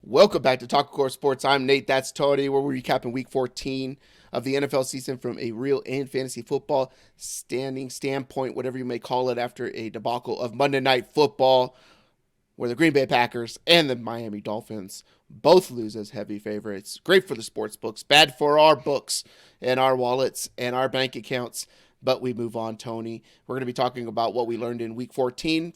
Welcome back to Talk Core Sports. I'm Nate. That's Tony. We're recapping Week 14 of the NFL season from a real and fantasy football standpoint, whatever you may call it, after a debacle of Monday Night Football, where the Green Bay Packers and the Miami Dolphins both lose as heavy favorites. Great for the sports books, bad for our books and our wallets and our bank accounts. But we move on, Tony. We're going to be talking about what we learned in Week 14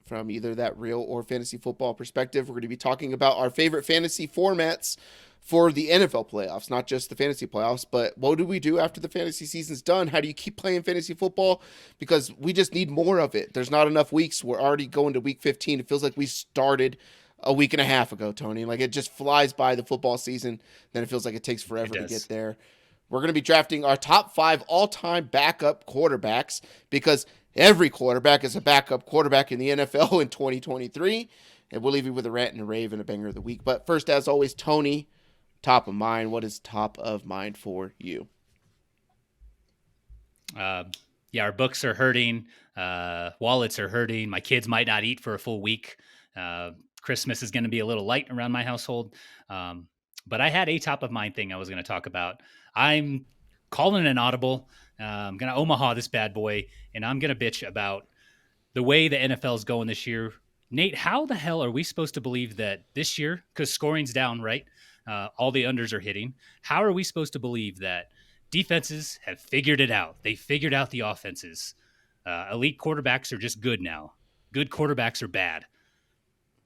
from either that real or fantasy football perspective. We're going to be talking about our favorite fantasy formats for the NFL playoffs, not just the fantasy playoffs, but what do we do after the fantasy season's done? How do you keep playing fantasy football? Because we just need more of it. There's not enough weeks. We're already going to Week 15. It feels like we started a week and a half ago, Tony. Like, it just flies by the football season. Then it feels like it takes forever to get there. We're going to be drafting our top 5 all-time backup quarterbacks because every quarterback is a backup quarterback in the NFL in 2023. And we'll leave you with a rant and a rave and a banger of the week. But first, as always, Tony, top of mind. What is top of mind for you? Our books are hurting. Wallets are hurting. My kids might not eat for a full week. Christmas is going to be a little light around my household. But I had a top of mind thing I was going to talk about. I'm calling an audible. I'm going to Omaha this bad boy, and I'm going to bitch about the way the NFL is going this year. Nate, how the hell are we supposed to believe that this year, because scoring's down, right? All the unders are hitting. How are we supposed to believe that defenses have figured it out? They figured out the offenses. Elite quarterbacks are just good now. Good quarterbacks are bad.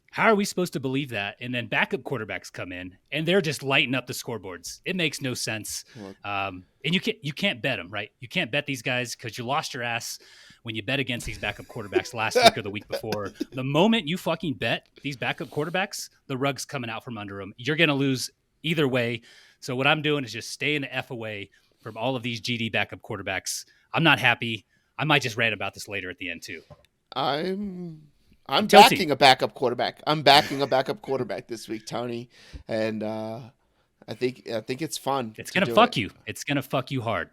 How are we supposed to believe that? And then backup quarterbacks come in, and they're just lighting up the scoreboards. It makes no sense. And you can't bet them, right? You can't bet these guys because you lost your ass when you bet against these backup quarterbacks last week or the week before. The moment you fucking bet these backup quarterbacks, the rug's coming out from under them. You're going to lose either way. So what I'm doing is just staying the F away from all of these GD backup quarterbacks. I'm not happy. I might just rant about this later at the end too. I'm backing a backup quarterback. I'm backing a backup quarterback this week, Tony, and I think it's fun. It's gonna fuck you. It's gonna fuck you hard.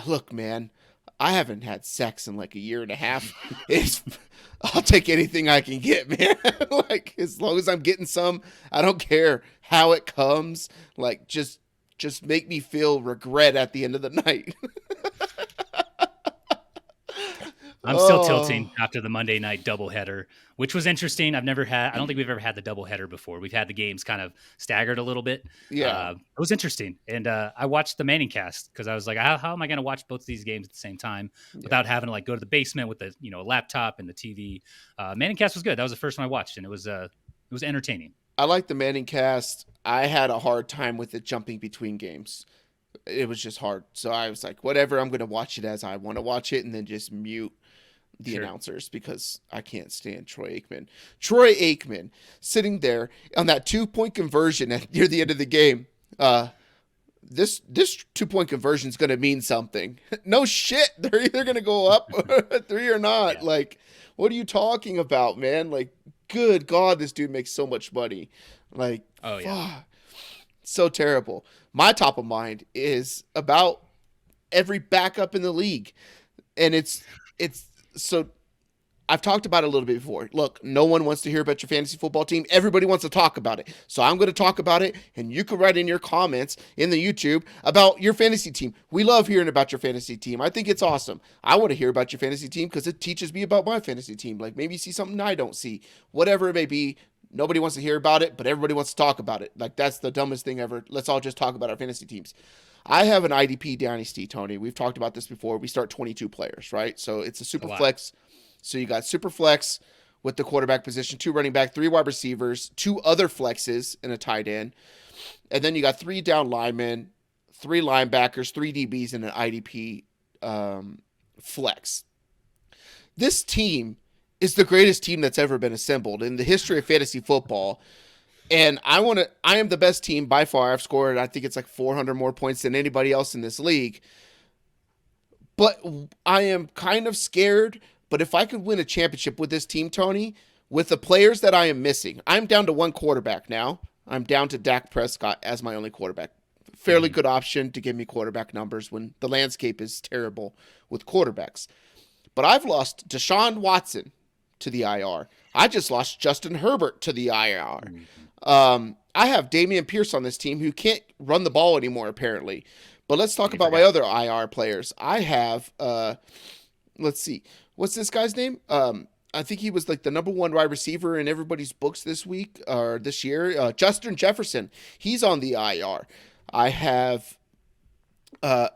Look, man, I haven't had sex in like a year and a half. I'll take anything I can get, man. Like, as long as I'm getting some, I don't care how it comes. Like, just make me feel regret at the end of the night. I'm still tilting after the Monday night doubleheader, which was interesting. I don't think we've ever had the doubleheader before. We've had the games kind of staggered a little bit. Yeah. It was interesting. And I watched the Manning cast because I was like, how am I going to watch both these games at the same time without having to like go to the basement with the, laptop and the TV? Manning cast was good. That was the first one I watched, and it was entertaining. I like the Manning cast. I had a hard time with it jumping between games. It was just hard. So I was like, whatever, I'm going to watch it as I want to watch it and then just mute the announcers because I can't stand Troy Aikman. Troy Aikman sitting there on that 2-point conversion near the end of the game. This 2-point conversion is going to mean something. No shit. They're either going to go up 3 or not. Yeah. Like, what are you talking about, man? Like, good God, this dude makes so much money. Like, so terrible. My top of mind is about every backup in the league. And it's so I've talked about it a little bit before. Look, no one wants to hear about your fantasy football team. Everybody wants to talk about it. So I'm going to talk about it, and you can write in your comments in the YouTube about your fantasy team. We love hearing about your fantasy team. I think it's awesome. I want to hear about your fantasy team because it teaches me about my fantasy team. Like, maybe you see something I don't see. Whatever it may be, nobody wants to hear about it, but everybody wants to talk about it. Like, that's the dumbest thing ever. Let's all just talk about our fantasy teams. I have an IDP dynasty, Tony. We've talked about this before. We start 22 players, right? So it's a super flex. So you got super flex with the quarterback position, 2 running back, 3 wide receivers, 2 other flexes and a tight end. And then you got 3 down linemen, 3 linebackers, 3 DBs, and an IDP flex. This team is the greatest team that's ever been assembled in the history of fantasy football. And I am the best team by far. I've scored, I think it's like 400 more points than anybody else in this league. But I am kind of scared. But if I could win a championship with this team, Tony, with the players that I am missing, I'm down to 1 quarterback now. I'm down to Dak Prescott as my only quarterback. Fairly good option to give me quarterback numbers when the landscape is terrible with quarterbacks. But I've lost Deshaun Watson to the IR. I just lost Justin Herbert to the IR. I have Damian Pierce on this team who can't run the ball anymore, apparently. But let's talk You about my forgot. other IR players. I have, let's see, what's this guy's name? I think he was like the number one wide receiver in everybody's books this week or this year. Justin Jefferson, he's on the IR. I have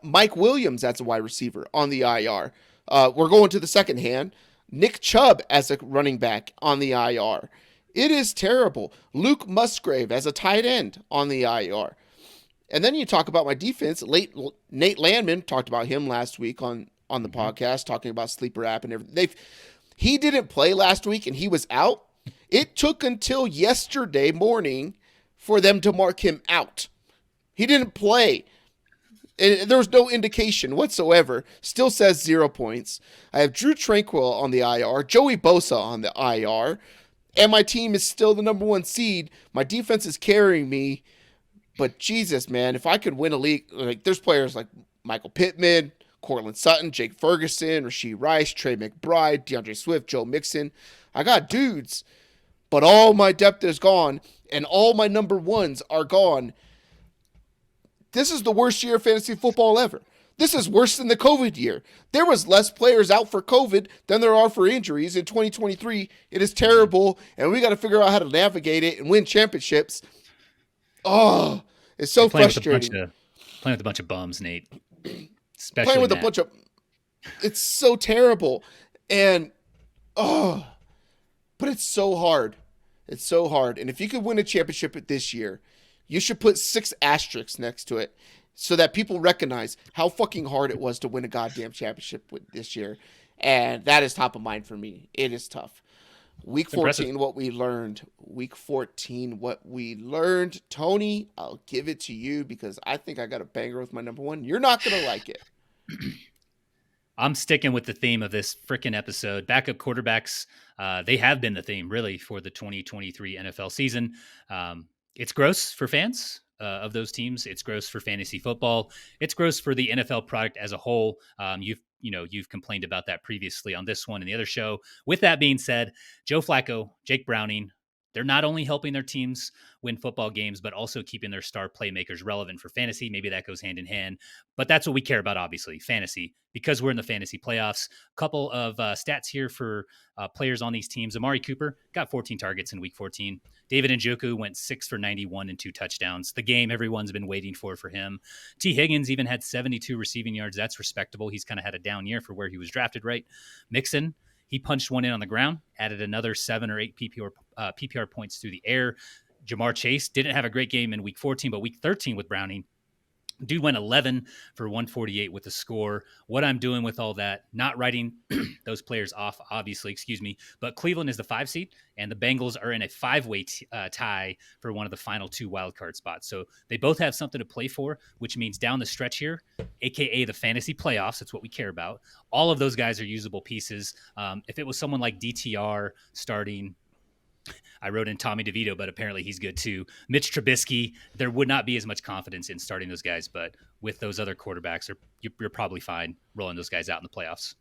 Mike Williams as a wide receiver on the IR. We're going to the second hand. Nick Chubb as a running back on the IR. It is terrible. Luke Musgrave as a tight end on the IR. And then you talk about my defense. Nate Landman, talked about him last week on the podcast, talking about sleeper app and everything. He didn't play last week and he was out. It took until yesterday morning for them to mark him out. He didn't play. And there was no indication whatsoever. Still says 0 points. I have Drew Tranquil on the IR, Joey Bosa on the IR, and my team is still the number one seed. My defense is carrying me. But Jesus, man, if I could win a league, like there's players like Michael Pittman, Cortland Sutton, Jake Ferguson, Rashee Rice, Trey McBride, DeAndre Swift, Joe Mixon. I got dudes, but all my depth is gone, and all my number ones are gone. This is the worst year of fantasy football ever. This is worse than the COVID year. There was less players out for COVID than there are for injuries in 2023. It is terrible, and we got to figure out how to navigate it and win championships. Oh, it's so frustrating. Playing with a bunch of bums, Nate. Especially playing with a bunch of... It's so terrible. And, but it's so hard. It's so hard. And if you could win a championship this year, you should put 6 asterisks next to it so that people recognize how fucking hard it was to win a goddamn championship this year. And that is top of mind for me. It is tough. Week 14, what we learned. Week 14, what we learned. Tony, I'll give it to you because I think I got a banger with my number one. You're not going to like it. I'm sticking with the theme of this freaking episode. Backup quarterbacks, they have been the theme, really, for the 2023 NFL season. It's gross for fans of those teams. It's gross for fantasy football. It's gross for the NFL product as a whole. You've complained about that previously on this one and the other show. With that being said, Joe Flacco, Jake Browning, they're not only helping their teams win football games, but also keeping their star playmakers relevant for fantasy. Maybe that goes hand in hand, but that's what we care about, obviously, fantasy, because we're in the fantasy playoffs. A couple of stats here for players on these teams. Amari Cooper got 14 targets in week 14. David Njoku went 6 for 91 and 2 touchdowns. The game everyone's been waiting for him. T. Higgins even had 72 receiving yards. That's respectable. He's kind of had a down year for where he was drafted, right? Mixon, he punched one in on the ground, added another 7 or 8 PPR points through the air. Jamar Chase didn't have a great game in week 14, but week 13 with Browning, dude went 11 for 148 with the score. What I'm doing with all that, not writing those players off, obviously, but Cleveland is the 5 seed, and the Bengals are in a 5-way tie for one of the final 2 wildcard spots. So they both have something to play for, which means down the stretch here, aka the fantasy playoffs, that's what we care about. All of those guys are usable pieces. If it was someone like DTR starting, I wrote in Tommy DeVito, but apparently he's good too. Mitch Trubisky, there would not be as much confidence in starting those guys, but with those other quarterbacks, you're probably fine rolling those guys out in the playoffs.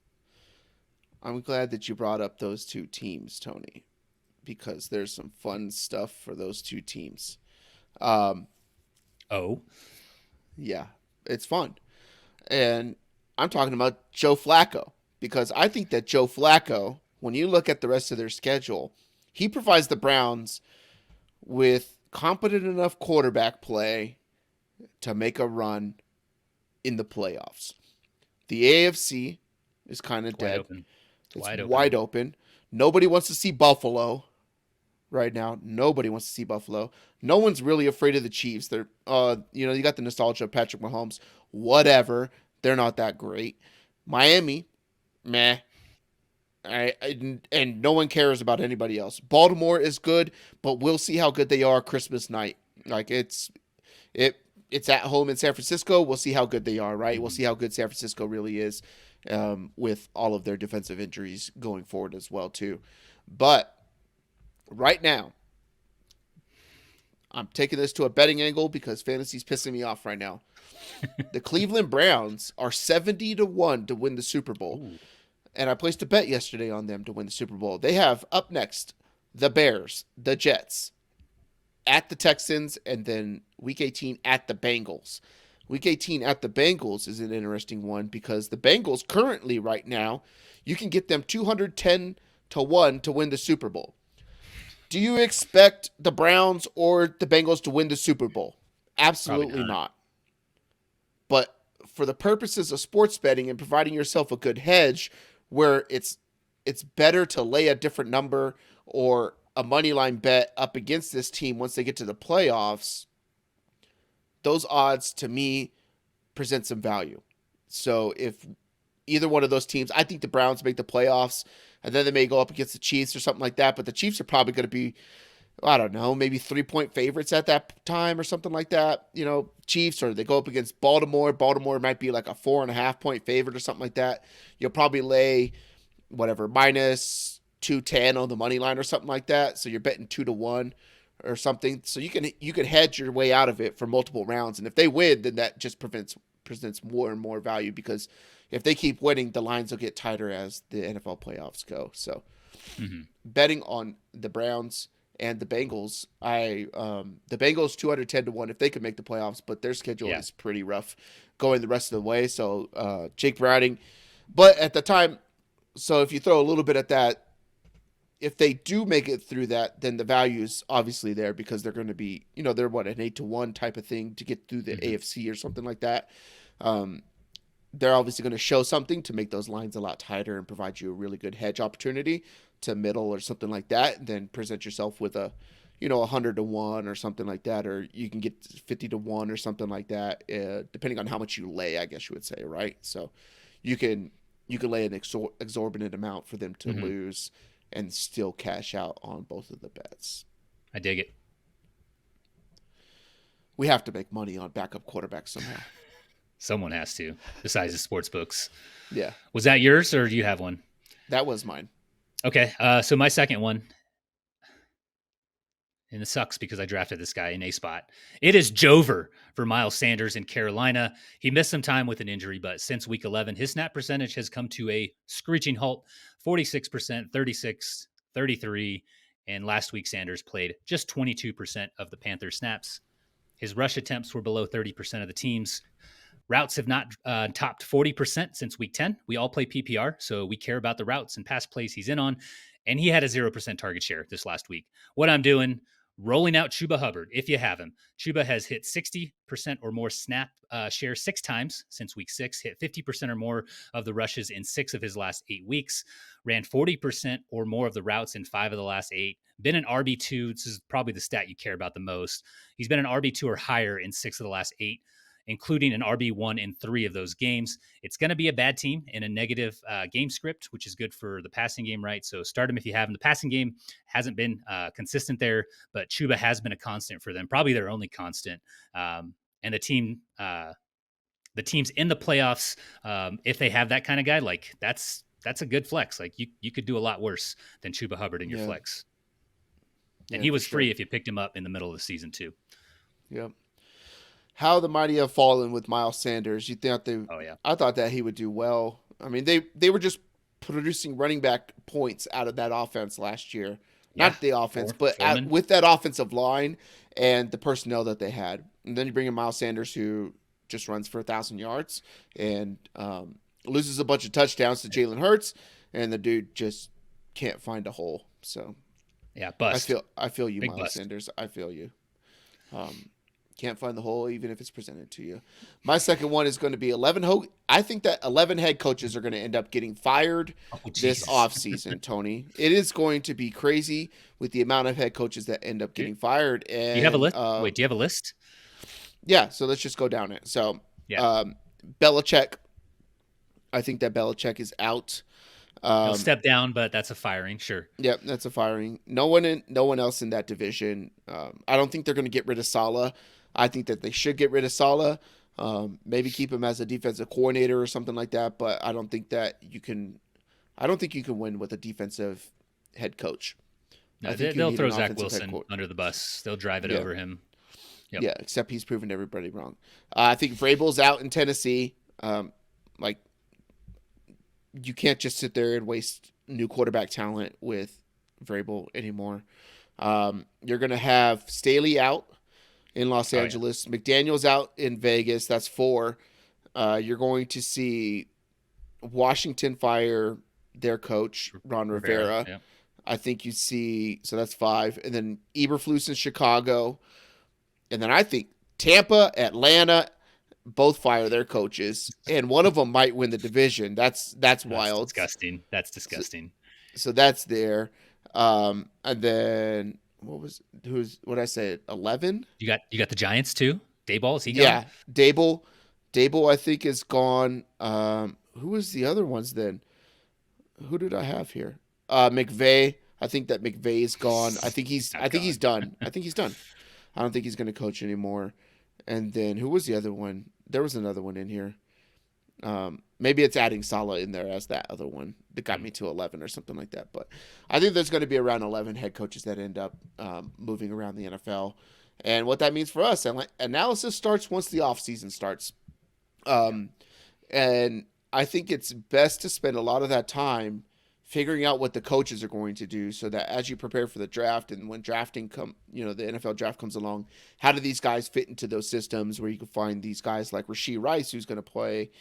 I'm glad that you brought up those 2 teams, Tony, because there's some fun stuff for those 2 teams. Yeah, it's fun. And I'm talking about Joe Flacco, because I think that Joe Flacco, when you look at the rest of their schedule, he provides the Browns with competent enough quarterback play to make a run in the playoffs. The AFC is kind of dead. It's wide open. Nobody wants to see Buffalo right now. Nobody wants to see Buffalo. No one's really afraid of the Chiefs. They're, you got the nostalgia of Patrick Mahomes. Whatever. They're not that great. Miami, meh. And no one cares about anybody else. Baltimore is good, but we'll see how good they are Christmas night. Like it's at home in San Francisco. We'll see how good they are, right? We'll see how good San Francisco really is with all of their defensive injuries going forward as well too. But right now, I'm taking this to a betting angle because fantasy's pissing me off right now. The Cleveland Browns are 70-1 to win the Super Bowl. Ooh. And I placed a bet yesterday on them to win the Super Bowl. They have up next the Bears, the Jets, at the Texans, and then Week 18 at the Bengals. Week 18 at the Bengals is an interesting one because the Bengals currently right now, you can get them 210 to 1 to win the Super Bowl. Do you expect the Browns or the Bengals to win the Super Bowl? Absolutely not. But for the purposes of sports betting and providing yourself a good hedge where it's better to lay a different number or a money line bet up against this team once they get to the playoffs, those odds to me present some value. So if either one of those teams, I think the Browns make the playoffs and then they may go up against the Chiefs or something like that, but the Chiefs are probably going to be, I don't know, maybe 3-point favorites at that time or something like that. Chiefs, or they go up against Baltimore. Baltimore might be like a 4.5-point favorite or something like that. You'll probably lay whatever, minus 210 on the money line or something like that. So you're betting 2-1 or something. So you can hedge your way out of it for multiple rounds. And if they win, then that just presents more and more value, because if they keep winning, the lines will get tighter as the NFL playoffs go. So betting on the Browns and the Bengals, the Bengals 210 to 1 if they could make the playoffs, but their schedule is pretty rough going the rest of the way. So Jake Browning, but at the time, so if you throw a little bit at that, if they do make it through that, then the value is obviously there, because they're going to be, they're an 8-1 type of thing to get through the AFC or something like that. They're obviously going to show something to make those lines a lot tighter and provide you a really good hedge opportunity to middle or something like that. And then present yourself with a, 100 to 1 or something like that, or you can get 50 to 1 or something like that, depending on how much you lay, I guess you would say, right? So you can lay an exorbitant amount for them to lose and still cash out on both of the bets. I dig it. We have to make money on backup quarterbacks somehow. Someone has to, besides the sports books. Yeah. Was that yours, or do you have one? That was mine. Okay. So my second one, and it sucks because I drafted this guy in a spot. It is Jover for Miles Sanders in Carolina. He missed some time with an injury, but since week 11, his snap percentage has come to a screeching halt, 46%, 36, 33, and last week Sanders played just 22% of the Panthers snaps. His rush attempts were below 30% of the team's. Routes have not topped 40% since week 10. We all play PPR, so we care about the routes and pass plays he's in on. And he had a 0% target share this last week. What I'm doing, rolling out Chubba Hubbard, if you have him. Chubba has hit 60% or more snap share 6 times since week 6, hit 50% or more of the rushes in 6 of his last 8 weeks, ran 40% or more of the routes in 5 of the last 8, been an RB2. This is probably the stat you care about the most. He's been an RB2 or higher in 6 of the last 8, including an RB1 in 3 of those games. It's going to be a bad team in a negative game script, which is good for the passing game, right? So start him if you have him. The passing game hasn't been consistent there, but Chuba has been a constant for them, probably their only constant. And the teams in the playoffs, if they have that kind of guy, like that's a good flex. Like you could do a lot worse than Chubba Hubbard in your flex. And he was free if you picked him up in the middle of the season too. Yep. How the mighty have fallen with Miles Sanders. You think I thought that he would do well. I mean, they were just producing running back points out of that offense last year. Yeah, not the offense, but with that offensive line and the personnel that they had. And then you bring in Miles Sanders, who just runs for 1,000 yards and loses a bunch of touchdowns to Jalen Hurts, and the dude just can't find a hole. So yeah, bust. I feel you, Big Miles bust. Sanders. I feel you. Can't find the hole even if it's presented to you. My second one is going to be 11. I think that 11 head coaches are going to end up getting fired this offseason, Tony. It is going to be crazy with the amount of head coaches that end up getting fired. And, do you have a list? Wait, do you have a list? Yeah, so let's just go down it. So Belichick, I think that Belichick is out. He'll step down, but that's a firing, sure. Yep, that's a firing. No one else in that division. I don't think they're going to get rid of Saleh. I think that they should get rid of Saleh. Maybe keep him as a defensive coordinator or something like that. But I don't think that you can. I don't think you can win with a defensive head coach. No, they'll throw Zach Wilson under the bus. They'll drive it over him. Yep. Yeah, except he's proven everybody wrong. I think Vrabel's out in Tennessee. You can't just sit there and waste new quarterback talent with Vrabel anymore. You're going to have Staley out in Los Oh yeah. Angeles. McDaniel's out in Vegas. That's 4. You're going to see Washington fire their coach, Ron Rivera. Rivera. Yeah. I think you see, so that's 5. And then Eberflus in Chicago. And then I think Tampa, Atlanta, both fire their coaches. And one of them might win the division. That's wild. Disgusting. That's disgusting. So that's there. And then what did I say? 11? You got the Giants too? Dayball, is he gone? Yeah. Dable, I think, is gone. Who was the other ones then? Who did I have here? McVay. I think that McVay is gone. I think he's done. I think he's done. I don't think he's going to coach anymore. And then who was the other one? There was another one in here. Maybe it's adding Salah in there as that other one that got me to 11 or something like that. But I think there's going to be around 11 head coaches that end up moving around the NFL. And what that means for us, analysis starts once the offseason starts. And I think it's best to spend a lot of that time figuring out what the coaches are going to do so that as you prepare for the draft and when drafting the NFL draft comes along, how do these guys fit into those systems where you can find these guys like Rashee Rice, who's going to play,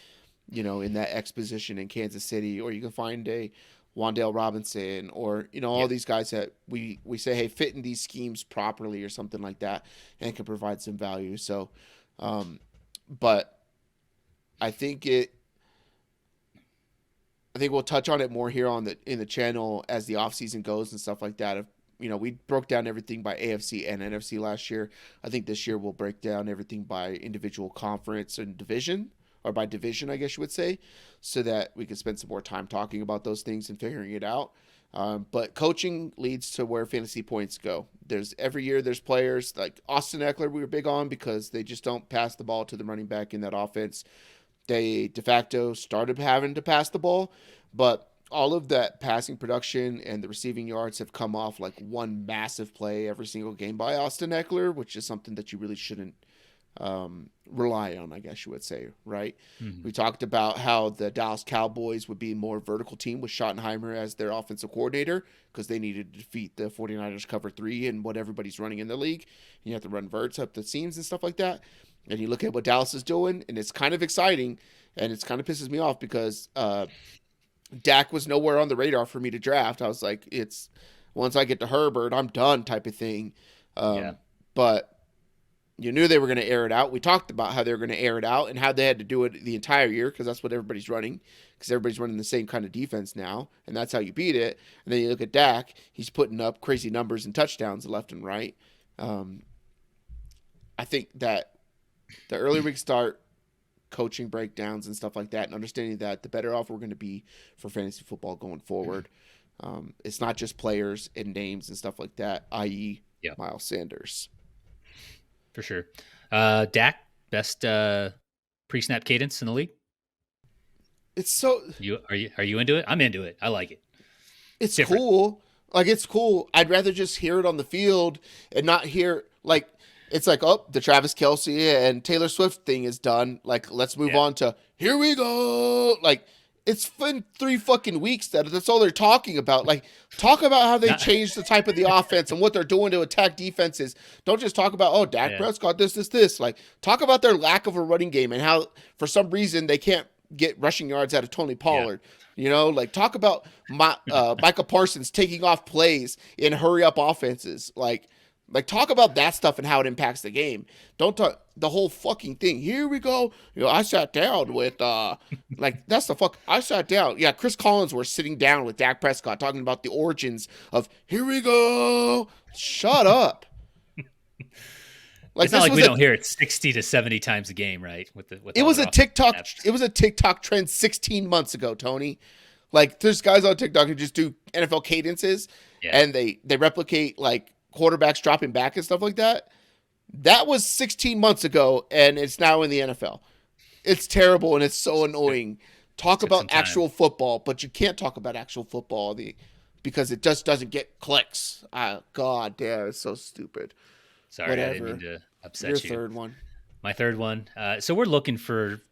in that X position in Kansas City, or you can find a Wan'Dale Robinson or, all these guys that we say, hey, fit in these schemes properly or something like that and can provide some value. So, but I think we'll touch on it more here in the channel as the offseason goes and stuff like that. If, we broke down everything by AFC and NFC last year. I think this year we'll break down everything by individual conference and division, or by division, I guess you would say, so that we can spend some more time talking about those things and figuring it out. But coaching leads to where fantasy points go. Every year there's players like Austin Eckler we were big on because they just don't pass the ball to the running back in that offense. They de facto started having to pass the ball, but all of that passing production and the receiving yards have come off like one massive play every single game by Austin Eckler, which is something that you really shouldn't rely on, I guess you would say, right? Mm-hmm. We talked about how the Dallas Cowboys would be a more vertical team with Schottenheimer as their offensive coordinator because they needed to defeat the 49ers cover 3 and what everybody's running in the league. You have to run verts up the seams and stuff like that. And you look at what Dallas is doing, and it's kind of exciting, and it's kind of pisses me off because Dak was nowhere on the radar for me to draft. I was like, it's once I get to Herbert, I'm done type of thing. But you knew they were going to air it out. We talked about how they were going to air it out and how they had to do it the entire year because that's what everybody's running, because everybody's running the same kind of defense now, and that's how you beat it. And then you look at Dak, he's putting up crazy numbers and touchdowns left and right. I think that the early week start, coaching breakdowns and stuff like that, and understanding that the better off we're going to be for fantasy football going forward. It's not just players and names and stuff like that, i.e. Miles Sanders. For sure. Dak, best pre-snap cadence in the league? It's so... Are you into it? I'm into it. I like it. It's cool. Like, it's cool. I'd rather just hear it on the field and not hear... Like, it's like, oh, the Travis Kelce and Taylor Swift thing is done. Like, let's move on to, here we go. Like, it's been 3 fucking weeks that's all they're talking about. Like, talk about how they changed the type of the offense and what they're doing to attack defenses. Don't just talk about, oh, Dak Prescott, this. Like, talk about their lack of a running game and how, for some reason, they can't get rushing yards out of Tony Pollard. Like, talk about Micah Parsons taking off plays in hurry-up offenses. Like, talk about that stuff and how it impacts the game. Don't talk the whole fucking thing. Here we go. I sat down with, that's the fuck. I sat down. Yeah, Chris Collinsworth sitting down with Dak Prescott talking about the origins of, here we go. Shut up. Like, it's not like we don't hear it 60 to 70 times a game, right? It was a TikTok trend 16 months ago, Tony. Like, there's guys on TikTok who just do NFL cadences and they replicate, like, quarterbacks dropping back and stuff like that. That was 16 months ago, and it's now in the NFL. It's terrible, and it's so annoying. Talk about actual football, but you can't talk about actual football because it just doesn't get clicks. God damn, it's so stupid. Sorry, whatever. I didn't mean to upset you. Your third one. My third one. So we're looking for,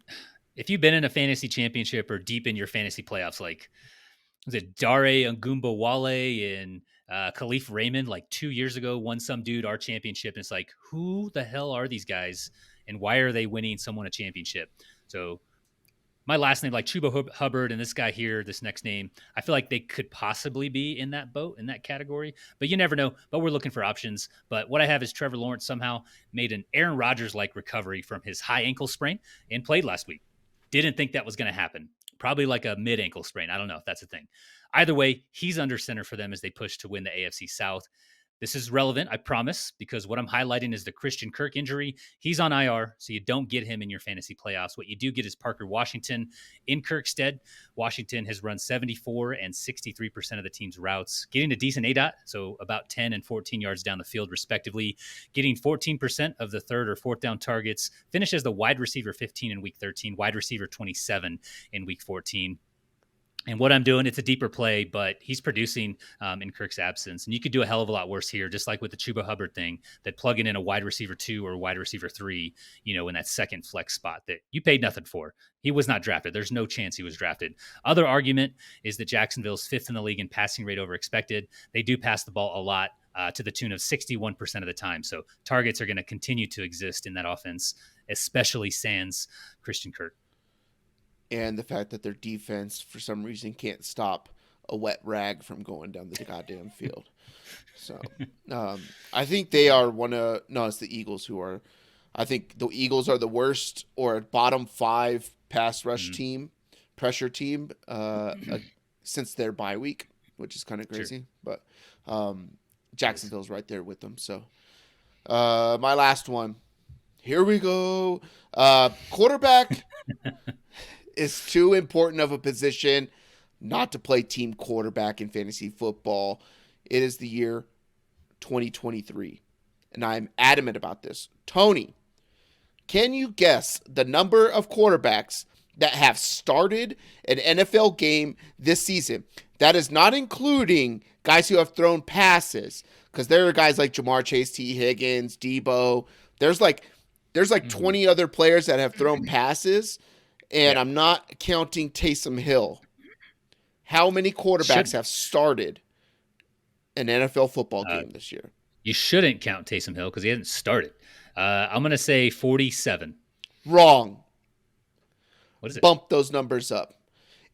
if you've been in a fantasy championship or deep in your fantasy playoffs, like, was it Dare Ngumbawale and Khalif Raymond, like 2 years ago, won some dude our championship. And it's like, who the hell are these guys? And why are they winning someone a championship? So my last name, like Chubba Hubbard, and this guy here, this next name, I feel like they could possibly be in that boat, in that category, but you never know. But we're looking for options. But what I have is Trevor Lawrence somehow made an Aaron Rodgers-like recovery from his high ankle sprain and played last week. Didn't think that was going to happen. Probably like a mid ankle sprain. I don't know if that's a thing. Either way, he's under center for them as they push to win the AFC South. This is relevant, I promise, because what I'm highlighting is the Christian Kirk injury. He's on IR, so you don't get him in your fantasy playoffs. What you do get is Parker Washington in Kirk's stead. Washington has run 74 and 63% of the team's routes, getting a decent ADOT, so about 10 and 14 yards down the field, respectively, getting 14% of the third or fourth down targets, finished as the wide receiver 15 in week 13, wide receiver 27 in week 14. And what I'm doing, it's a deeper play, but he's producing in Kirk's absence. And you could do a hell of a lot worse here, just like with the Chubba Hubbard thing, that plugging in a wide receiver 2 or wide receiver 3, in that second flex spot that you paid nothing for. He was not drafted. There's no chance he was drafted. Other argument is that Jacksonville's 5th in the league in passing rate over expected. They do pass the ball a lot to the tune of 61% of the time. So targets are going to continue to exist in that offense, especially sans Christian Kirk. And the fact that their defense, for some reason, can't stop a wet rag from going down the goddamn field. So, I think they are it's the Eagles who are, I think the Eagles are the worst or bottom 5 pass rush team, pressure team, since their bye week, which is kind of crazy. Sure. But Jacksonville's right there with them. So, my last one. Here we go. Quarterback is too important of a position not to play team quarterback in fantasy football. It is the year 2023, and I'm adamant about this. Tony, can you guess the number of quarterbacks that have started an NFL game this season? That is not including guys who have thrown passes, because there are guys like Jamar Chase, T. Higgins, Debo. There's like 20 other players that have thrown passes. And I'm not counting Taysom Hill. How many quarterbacks have started an NFL football game this year? You shouldn't count Taysom Hill because he hasn't started. I'm going to say 47. Wrong. What is it? Bump those numbers up.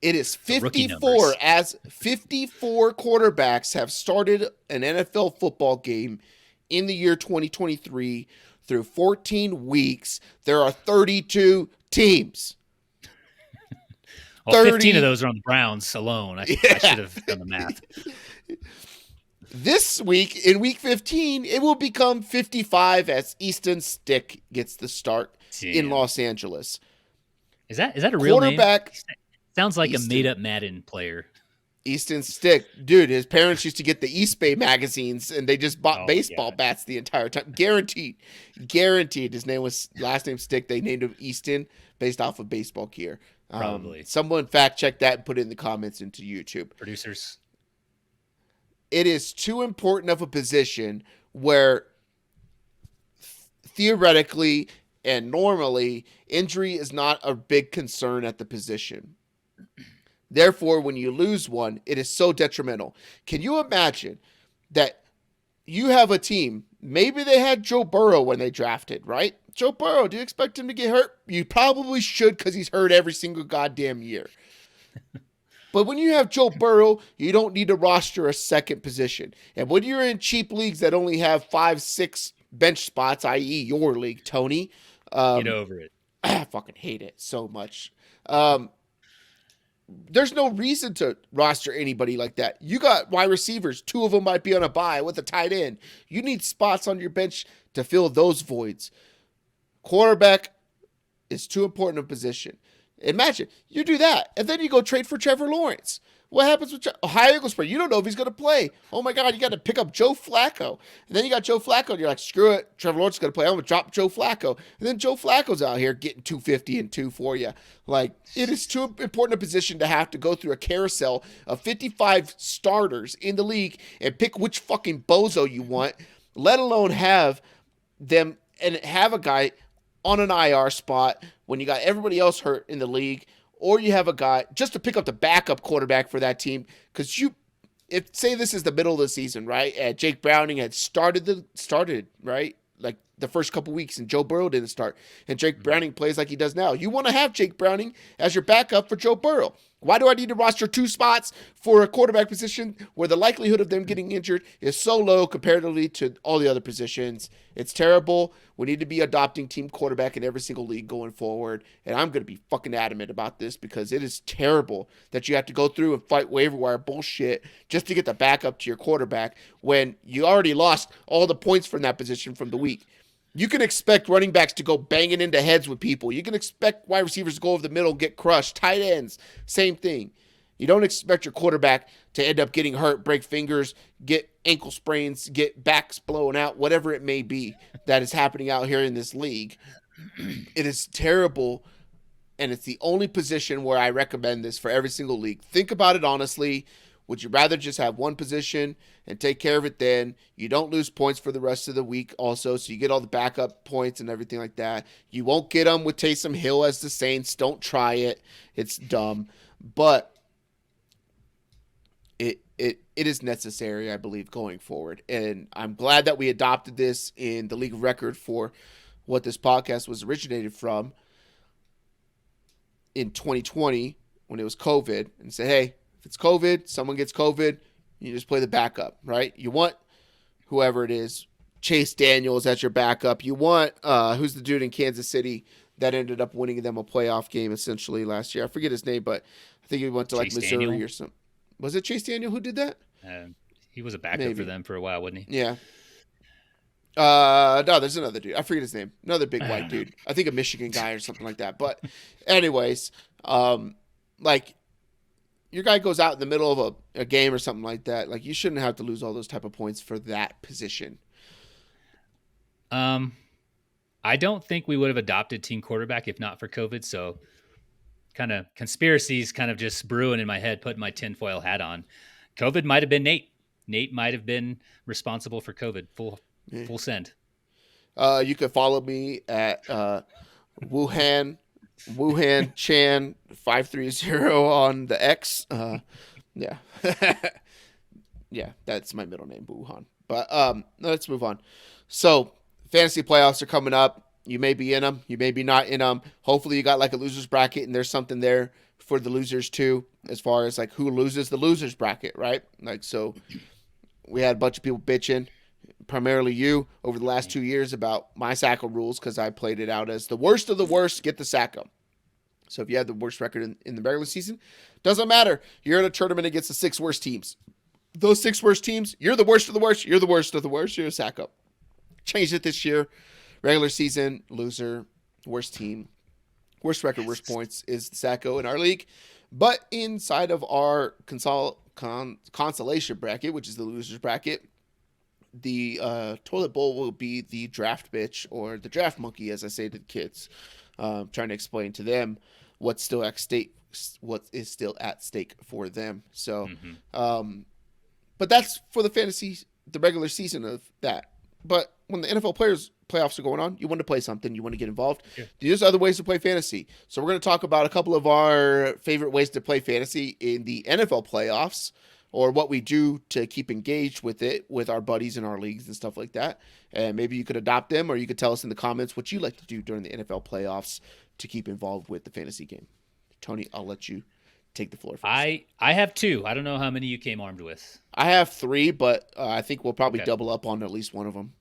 It is 54, as 54 quarterbacks have started an NFL football game in the year 2023 through 14 weeks. There are 32 teams. Well, 15 of those are on the Browns alone. I should have done the math. This week, in week 15, it will become 55 as Easton Stick gets the start in Los Angeles. Is that a real name? Sounds like Easton. A made-up Madden player. Easton Stick. Dude, his parents used to get the East Bay magazines, and they just bought baseball bats the entire time. Guaranteed. His last name Stick. They named him Easton based off of baseball gear. Probably. Someone fact check that and put it in the comments into YouTube. Producers. It is too important of a position where theoretically and normally injury is not a big concern at the position. Therefore, when you lose one, it is so detrimental. Can you imagine that you have a team, maybe they had Joe Burrow when they drafted, right? Joe Burrow, do you expect him to get hurt? You probably should, because he's hurt every single goddamn year. But when you have Joe Burrow, you don't need to roster a second position. And when you're in cheap leagues that only have 5-6 bench spots, i.e. your league, Tony. Get over it. I fucking hate it so much. There's no reason to roster anybody like that. You got wide receivers. 2 of them might be on a bye with a tight end. You need spots on your bench to fill those voids. Quarterback is too important a position. Imagine you do that, and then you go trade for Trevor Lawrence. What happens with Ohio Eagles player? You don't know if he's going to play. Oh, my God, you got to pick up Joe Flacco. And then you got Joe Flacco, and you're like, screw it. Trevor Lawrence is going to play. I'm going to drop Joe Flacco. And then Joe Flacco's out here getting 250 and 2 for you. Like, it is too important a position to have to go through a carousel of 55 starters in the league and pick which fucking bozo you want, let alone have them and have a guy on an IR spot when you got everybody else hurt in the league, or you have a guy just to pick up the backup quarterback for that team, because if say this is the middle of the season, right? And Jake Browning had started, right? Like the first couple weeks, and Joe Burrow didn't start, and Jake Browning plays like he does now. You want to have Jake Browning as your backup for Joe Burrow. Why do I need to roster 2 spots for a quarterback position where the likelihood of them getting injured is so low comparatively to all the other positions? It's terrible. We need to be adopting team quarterback in every single league going forward. And I'm going to be fucking adamant about this because it is terrible that you have to go through and fight waiver wire bullshit just to get the backup to your quarterback when you already lost all the points from that position from the week. You can expect running backs to go banging into heads with people. You can expect wide receivers to go over the middle and get crushed. Tight ends, same thing. You don't expect your quarterback to end up getting hurt, break fingers, get ankle sprains, get backs blown out, whatever it may be that is happening out here in this league. It is terrible, and it's the only position where I recommend this for every single league. Think about it honestly. Would you rather just have one position and take care of it then? You don't lose points for the rest of the week also, so you get all the backup points and everything like that. You won't get them with Taysom Hill as the Saints. Don't try it. It's dumb. But it is necessary, I believe, going forward. And I'm glad that we adopted this in the league record for what this podcast was originated from in 2020 when it was COVID, and say, hey, if it's COVID, someone gets COVID, you just play the backup, right? You want whoever it is, Chase Daniels as your backup. You want, who's the dude in Kansas City that ended up winning them a playoff game essentially last year? I forget his name, but I think he went to like Missouri Daniel? Or something. Was it Chase Daniel who did that? He was a backup for them for a while, wasn't he? Yeah. No, there's another dude. I forget his name. Another big white dude. I think a Michigan guy or something like that. But anyways, like, your guy goes out in the middle of a game or something like that. Like, you shouldn't have to lose all those type of points for that position. I don't think we would have adopted team quarterback if not for COVID. So kind of conspiracies kind of just brewing in my head, putting my tinfoil hat on. COVID might have been Nate. Nate might have been responsible for COVID. Full send. You could follow me at Wuhan Chan 530 on the X. Yeah. Yeah, that's my middle name, Wuhan. But let's move on. So, fantasy playoffs are coming up. You may be in them, you may be not in them. Hopefully you got like a losers bracket and there's something there for the losers too, as far as like who loses the losers bracket, right? Like, so we had a bunch of people bitching, primarily you, over the last 2 years about my Sacco rules because I played it out as the worst of the worst get the Sacco. So if you had the worst record in the regular season, doesn't matter. You're in a tournament against the 6 worst teams. Those 6 worst teams, you're the worst of the worst. You're the worst of the worst. You're a Sacco. Changed it this year. Regular season, loser, worst team, worst record, worst points is the Sacco in our league. But inside of our consolation bracket, which is the losers bracket, the toilet bowl will be the draft bitch or the draft monkey, as I say to the kids. Trying to explain to them what is still at stake for them. So, but that's for the regular season of that. But when the NFL playoffs are going on, you want to play something, you want to get involved. Yeah. There's other ways to play fantasy. So we're going to talk about a couple of our favorite ways to play fantasy in the NFL playoffs, or what we do to keep engaged with it with our buddies in our leagues and stuff like that. And maybe you could adopt them, or you could tell us in the comments what you like to do during the NFL playoffs to keep involved with the fantasy game. Tony, I'll let you take the floor first. I have 2. I don't know how many you came armed with. I have 3, but I think we'll probably double up on at least one of them.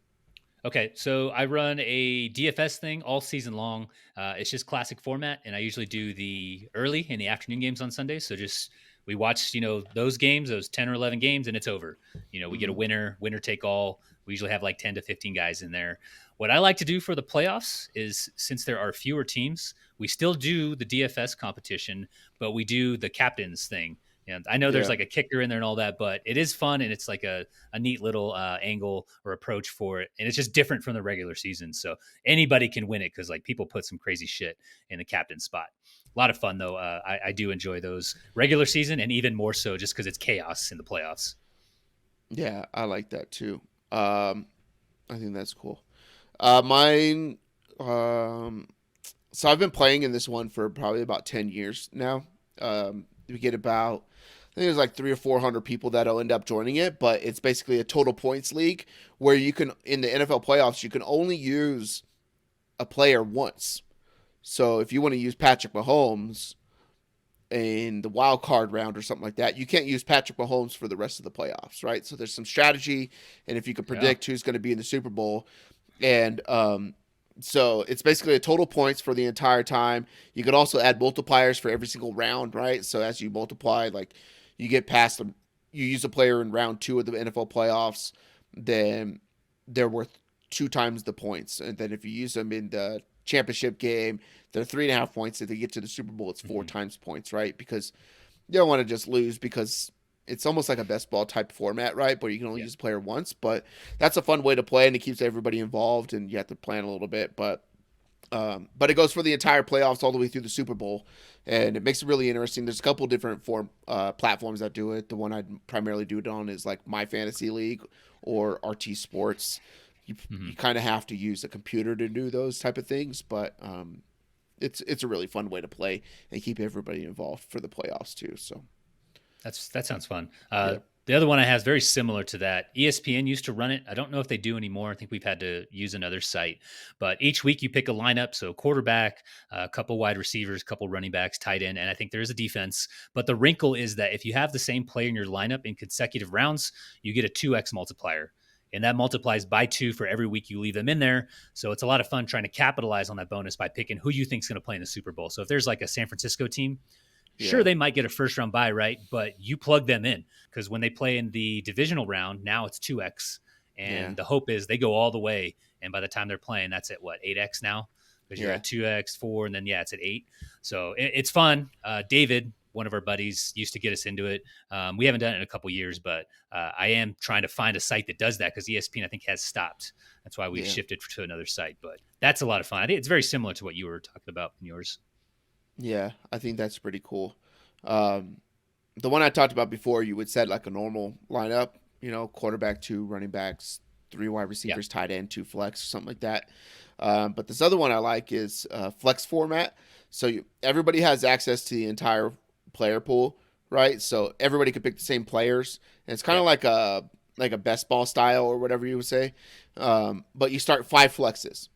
Okay, so I run a DFS thing all season long. It's just classic format, and I usually do the early and the afternoon games on Sundays. So just we watch, those games, those 10 or 11 games, and it's over. We get a winner take all. We usually have like 10 to 15 guys in there. What I like to do for the playoffs is, since there are fewer teams, we still do the DFS competition, but we do the captains thing. And I know there's like a kicker in there and all that, but it is fun, and it's like a neat little angle or approach for it. And it's just different from the regular season. So anybody can win it because like people put some crazy shit in the captain spot. A lot of fun, though. I do enjoy those regular season, and even more so just because it's chaos in the playoffs. Yeah, I like that too. I think that's cool. Mine. So I've been playing in this one for probably about 10 years now. We get about, I think there's like 300 or 400 people that'll end up joining it, but it's basically a total points league where you can, in the NFL playoffs, you can only use a player once. So if you want to use Patrick Mahomes in the wild card round or something like that, you can't use Patrick Mahomes for the rest of the playoffs, right? So there's some strategy, and if you can predict who's going to be in the Super Bowl, and so it's basically a total points for the entire time. You could also add multipliers for every single round, right? So as you multiply, like you get past them, you use a player in round 2 of the NFL playoffs, then they're worth 2 times the points, and then if you use them in the championship game, they're 3.5 points. If they get to the Super Bowl, it's 4 times points, right? Because you don't want to just lose, because it's almost like a best ball type format, right? But you can only use a player once. But that's a fun way to play, and it keeps everybody involved, and you have to plan a little bit. But it goes for the entire playoffs all the way through the Super Bowl, and it makes it really interesting. There's a couple different platforms that do it. The one I primarily do it on is like My Fantasy League or RT Sports. You kind of have to use a computer to do those type of things, but it's a really fun way to play and keep everybody involved for the playoffs too. So that sounds fun. The other one I have is very similar to that. ESPN used to run it. I don't know if they do anymore. I think we've had to use another site. But each week you pick a lineup. So quarterback, a couple wide receivers, a couple running backs, tight end, and I think there is a defense. But the wrinkle is that if you have the same player in your lineup in consecutive rounds, you get a 2x multiplier. And that multiplies by 2 for every week you leave them in there. So it's a lot of fun trying to capitalize on that bonus by picking who you think is going to play in the Super Bowl. So if there's like a San Francisco team, sure, they might get a first round bye, right? But you plug them in, because when they play in the divisional round, now it's 2x. And the hope is they go all the way. And by the time they're playing, that's at 8x now? Because you're at 2x, 4, and then, it's at 8. So it's fun. David, one of our buddies, used to get us into it. We haven't done it in a couple years, but I am trying to find a site that does that, because ESPN, I think, has stopped. That's why we shifted to another site. But that's a lot of fun. I think it's very similar to what you were talking about in yours. Yeah, I think that's pretty cool. The one I talked about before, you would set like a normal lineup, quarterback, 2 running backs, 3 wide receivers, tight end, 2 flex, something like that. But this other one I like is flex format. So everybody has access to the entire player pool, right? So everybody could pick the same players, and it's kind of like a best ball style or whatever you would say. But you start 5 flexes,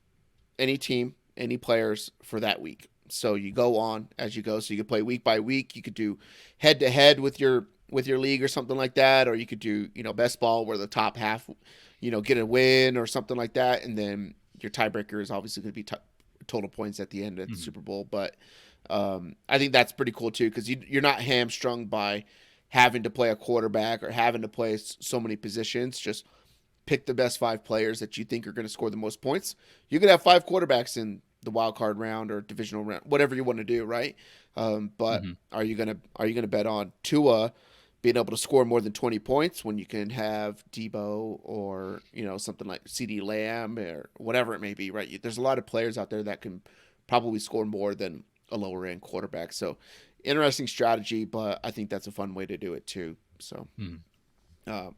any team, any players for that week. So you go on as you go. So you could play week by week. You could do head to head with your league or something like that, or you could do best ball where the top half get a win or something like that, and then your tiebreaker is obviously going to be total points at the end of the Super Bowl. But I think that's pretty cool too, because you're not hamstrung by having to play a quarterback or having to play so many positions. Just pick the best 5 players that you think are going to score the most points. You could have 5 quarterbacks in the wild card round or divisional round, whatever you want to do, right? But are you gonna bet on Tua being able to score more than 20 points when you can have Debo or something like CD Lamb or whatever it may be, right? There's a lot of players out there that can probably score more than a lower end quarterback. So interesting strategy, but I think that's a fun way to do it too. So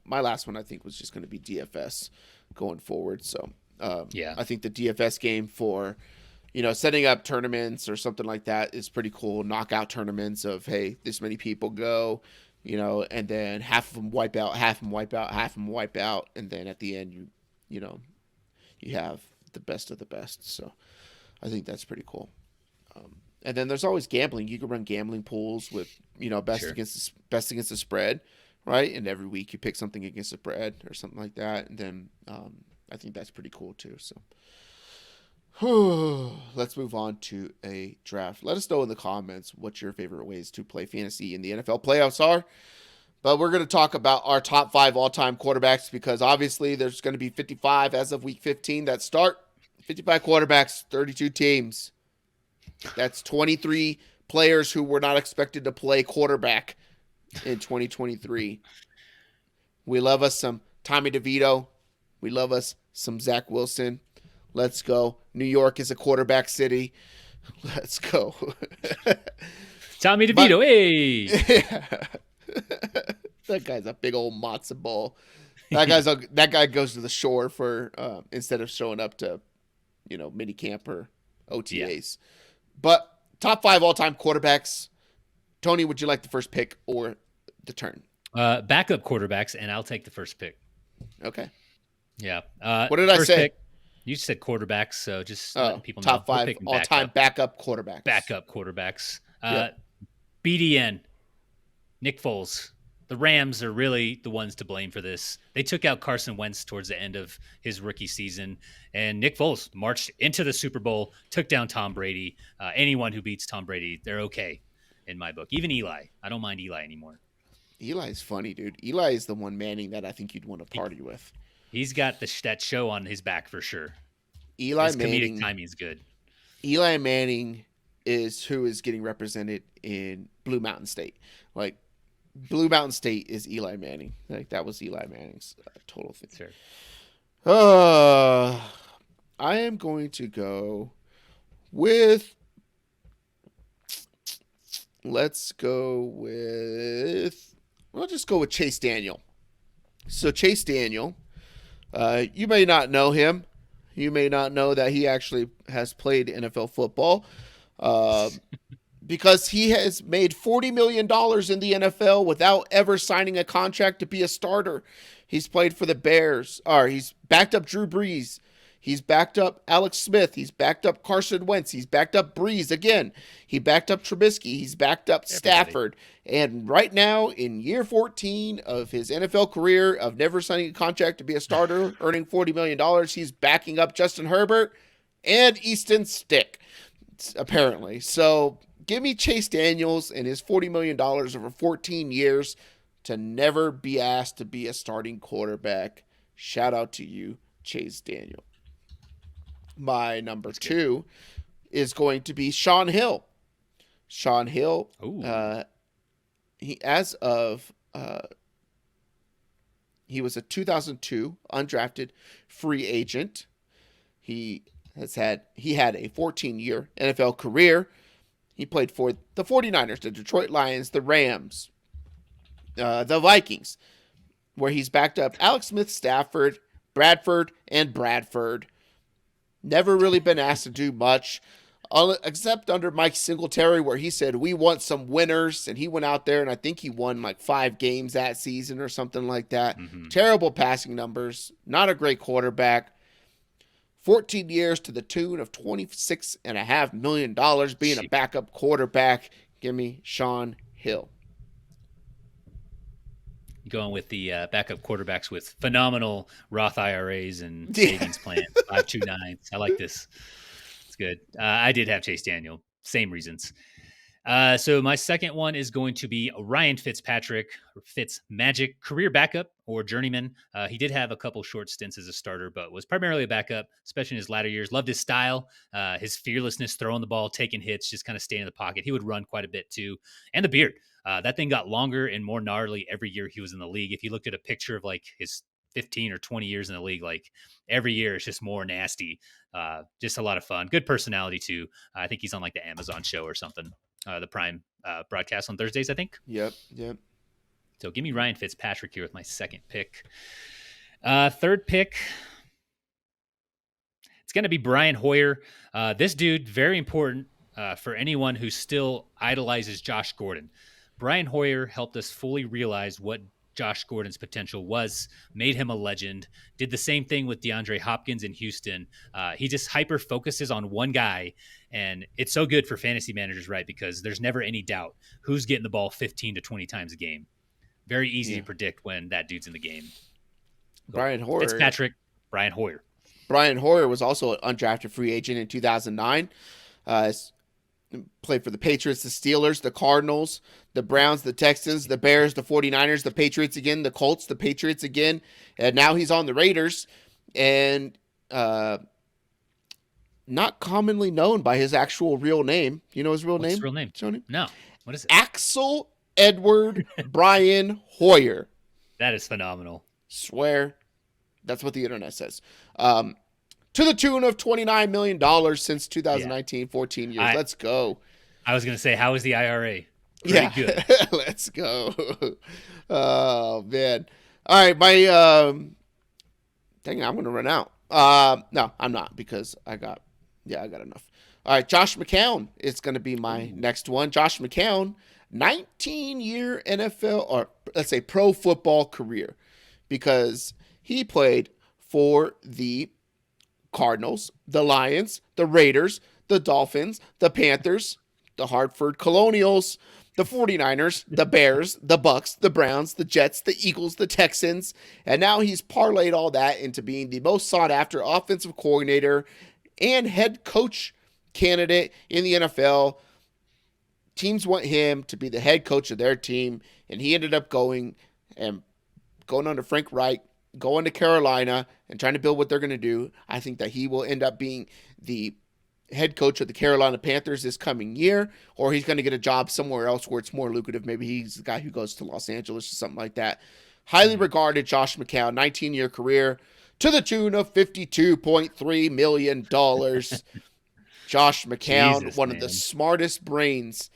my last one I think was just going to be DFS going forward. So I think the DFS game for setting up tournaments or something like that is pretty cool. Knockout tournaments of, hey, this many people go, and then half of them wipe out, half of them wipe out, half of them wipe out, and then at the end you have the best of the best. So I think that's pretty cool. And then there's always gambling. You can run gambling pools with best against the spread, right? And every week you pick something against the spread or something like that, and then I think that's pretty cool too. So. Let's move on to a draft. Let us know in the comments what your favorite ways to play fantasy in the NFL playoffs are. But we're going to talk about our top 5 all-time quarterbacks, because obviously there's going to be 55 as of week 15 that start. 55 quarterbacks, 32 teams. That's 23 players who were not expected to play quarterback in 2023. We love us some Tommy DeVito. We love us some Zach Wilson. Let's go. New York is a quarterback city. Let's go. Tommy DeVito, hey. That guy's a big old matzo ball. That guy goes to the shore for instead of showing up to, mini camp or OTAs. But top 5 all-time quarterbacks. Tony, would you like the first pick or the turn. Backup quarterbacks, and I'll take the first pick. Okay. Yeah. What did I say? Pick, you said quarterbacks, so just letting people know. Top 5 all-time backup quarterbacks. Backup quarterbacks. Yep. BDN, Nick Foles. The Rams are really the ones to blame for this. They took out Carson Wentz towards the end of his rookie season, and Nick Foles marched into the Super Bowl, took down Tom Brady. Anyone who beats Tom Brady, they're okay in my book. Even Eli. I don't mind Eli anymore. Eli's funny, dude. Eli is the one Manning that I think you'd want to party with. He's got that show on his back for sure. His comedic timing is good. Eli Manning is who is getting represented in Blue Mountain State. Like, Blue Mountain State is Eli Manning. Like, that was Eli Manning's total thing. Sure. I am going to go with. Let's go with. We'll just go with Chase Daniel. So Chase Daniel, you may not know him. You may not know that he actually has played NFL football. Because he has made $40 million in the NFL without ever signing a contract to be a starter. He's played for the Bears. He's backed up Drew Brees. He's backed up Alex Smith. He's backed up Carson Wentz. He's backed up Brees again. He backed up Trubisky. He's backed up Stafford. And right now, in year 14 of his NFL career of never signing a contract to be a starter, earning $40 million, he's backing up Justin Herbert and Easton Stick, apparently. So give me Chase Daniels and his $40 million over 14 years to never be asked to be a starting quarterback. Shout out to you, Chase Daniel. My number 2 is going to be Sean Hill. Sean Hill, he was a 2002 undrafted free agent. He had a 14-year NFL career. He played for the 49ers, the Detroit Lions, the Rams, the Vikings, where he's backed up Alex Smith, Stafford, Bradford. Never really been asked to do much, except under Mike Singletary, where he said, we want some winners. And he went out there, and I think he won like 5 games that season or something like that. Mm-hmm. Terrible passing numbers. Not a great quarterback. 14 years to the tune of $26.5 million being a backup quarterback. Give me Sean Hill. Going with the backup quarterbacks with phenomenal Roth IRAs and savings plans, 529s. I like this. It's good. I did have Chase Daniel. Same reasons. So my second one is going to be Ryan Fitzpatrick, Fitzmagic, career backup or journeyman. He did have a couple short stints as a starter, but was primarily a backup, especially in his latter years. Loved his style, his fearlessness, throwing the ball, taking hits, just kind of staying in the pocket. He would run quite a bit too. And the beard. That thing got longer and more gnarly every year he was in the league. If you looked at a picture of like his 15 or 20 years in the league, like every year it's just more nasty. Just a lot of fun. Good personality too. I think he's on like the Amazon show or something. The Prime broadcast on Thursdays, I think. Yep. So give me Ryan Fitzpatrick here with my second pick. Third pick, it's going to be Brian Hoyer. This dude, very important for anyone who still idolizes Josh Gordon. Brian Hoyer helped us fully realize what Josh Gordon's potential was, made him a legend, did the same thing with DeAndre Hopkins in Houston. He just hyper focuses on one guy, and it's so good for fantasy managers, right? Because there's never any doubt who's getting the ball 15 to 20 times a game. Very easy to predict when that dude's in the game. Brian Hoyer. Fitzpatrick, Brian Hoyer. Brian Hoyer was also an undrafted free agent in 2009. Played for the Patriots, the Steelers, the Cardinals, the Browns, the Texans, the Bears, the 49ers, the Patriots again, the Colts, the Patriots again. And now he's on the Raiders. And not commonly known by his actual real name. You know his real name? What's his real name? Tony? No. What is it? Axel Edward Brian Hoyer. That is phenomenal. Swear. That's what the internet says. To the tune of $29 million since 2019, 14 years. Let's go. I was going to say, how is the IRA? Pretty good. Let's go. Oh, man. All right, dang it, I'm going to run out. No, I'm not because I got enough. All right, Josh McCown is going to be my next one. Josh McCown, 19-year NFL, or let's say pro football career, because he played for the Cardinals, the Lions, the Raiders, the Dolphins, the Panthers, the Hartford Colonials, the 49ers, the Bears, the Bucks, the Browns, the Jets, the Eagles, the Texans, and now he's parlayed all that into being the most sought-after offensive coordinator and head coach candidate in the NFL. Teams want him to be the head coach of their team, and he ended up going under Frank Reich, going to Carolina and trying to build what they're going to do. I think that he will end up being the head coach of the Carolina Panthers this coming year, or he's going to get a job somewhere else where it's more lucrative. Maybe he's the guy who goes to Los Angeles or something like that. Highly regarded Josh McCown, 19-year career to the tune of $52.3 million. Josh McCown, Jesus, one man. of the smartest brains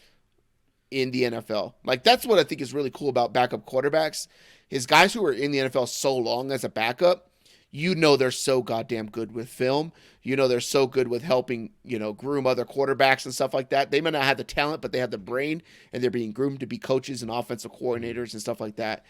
in the NFL. Like, that's what I think is really cool about backup quarterbacks, is guys who are in the NFL so long as a backup, you know they're so goddamn good with film. You know they're so good with helping, groom other quarterbacks and stuff like that. They may not have the talent, but they have the brain, and they're being groomed to be coaches and offensive coordinators and stuff like that.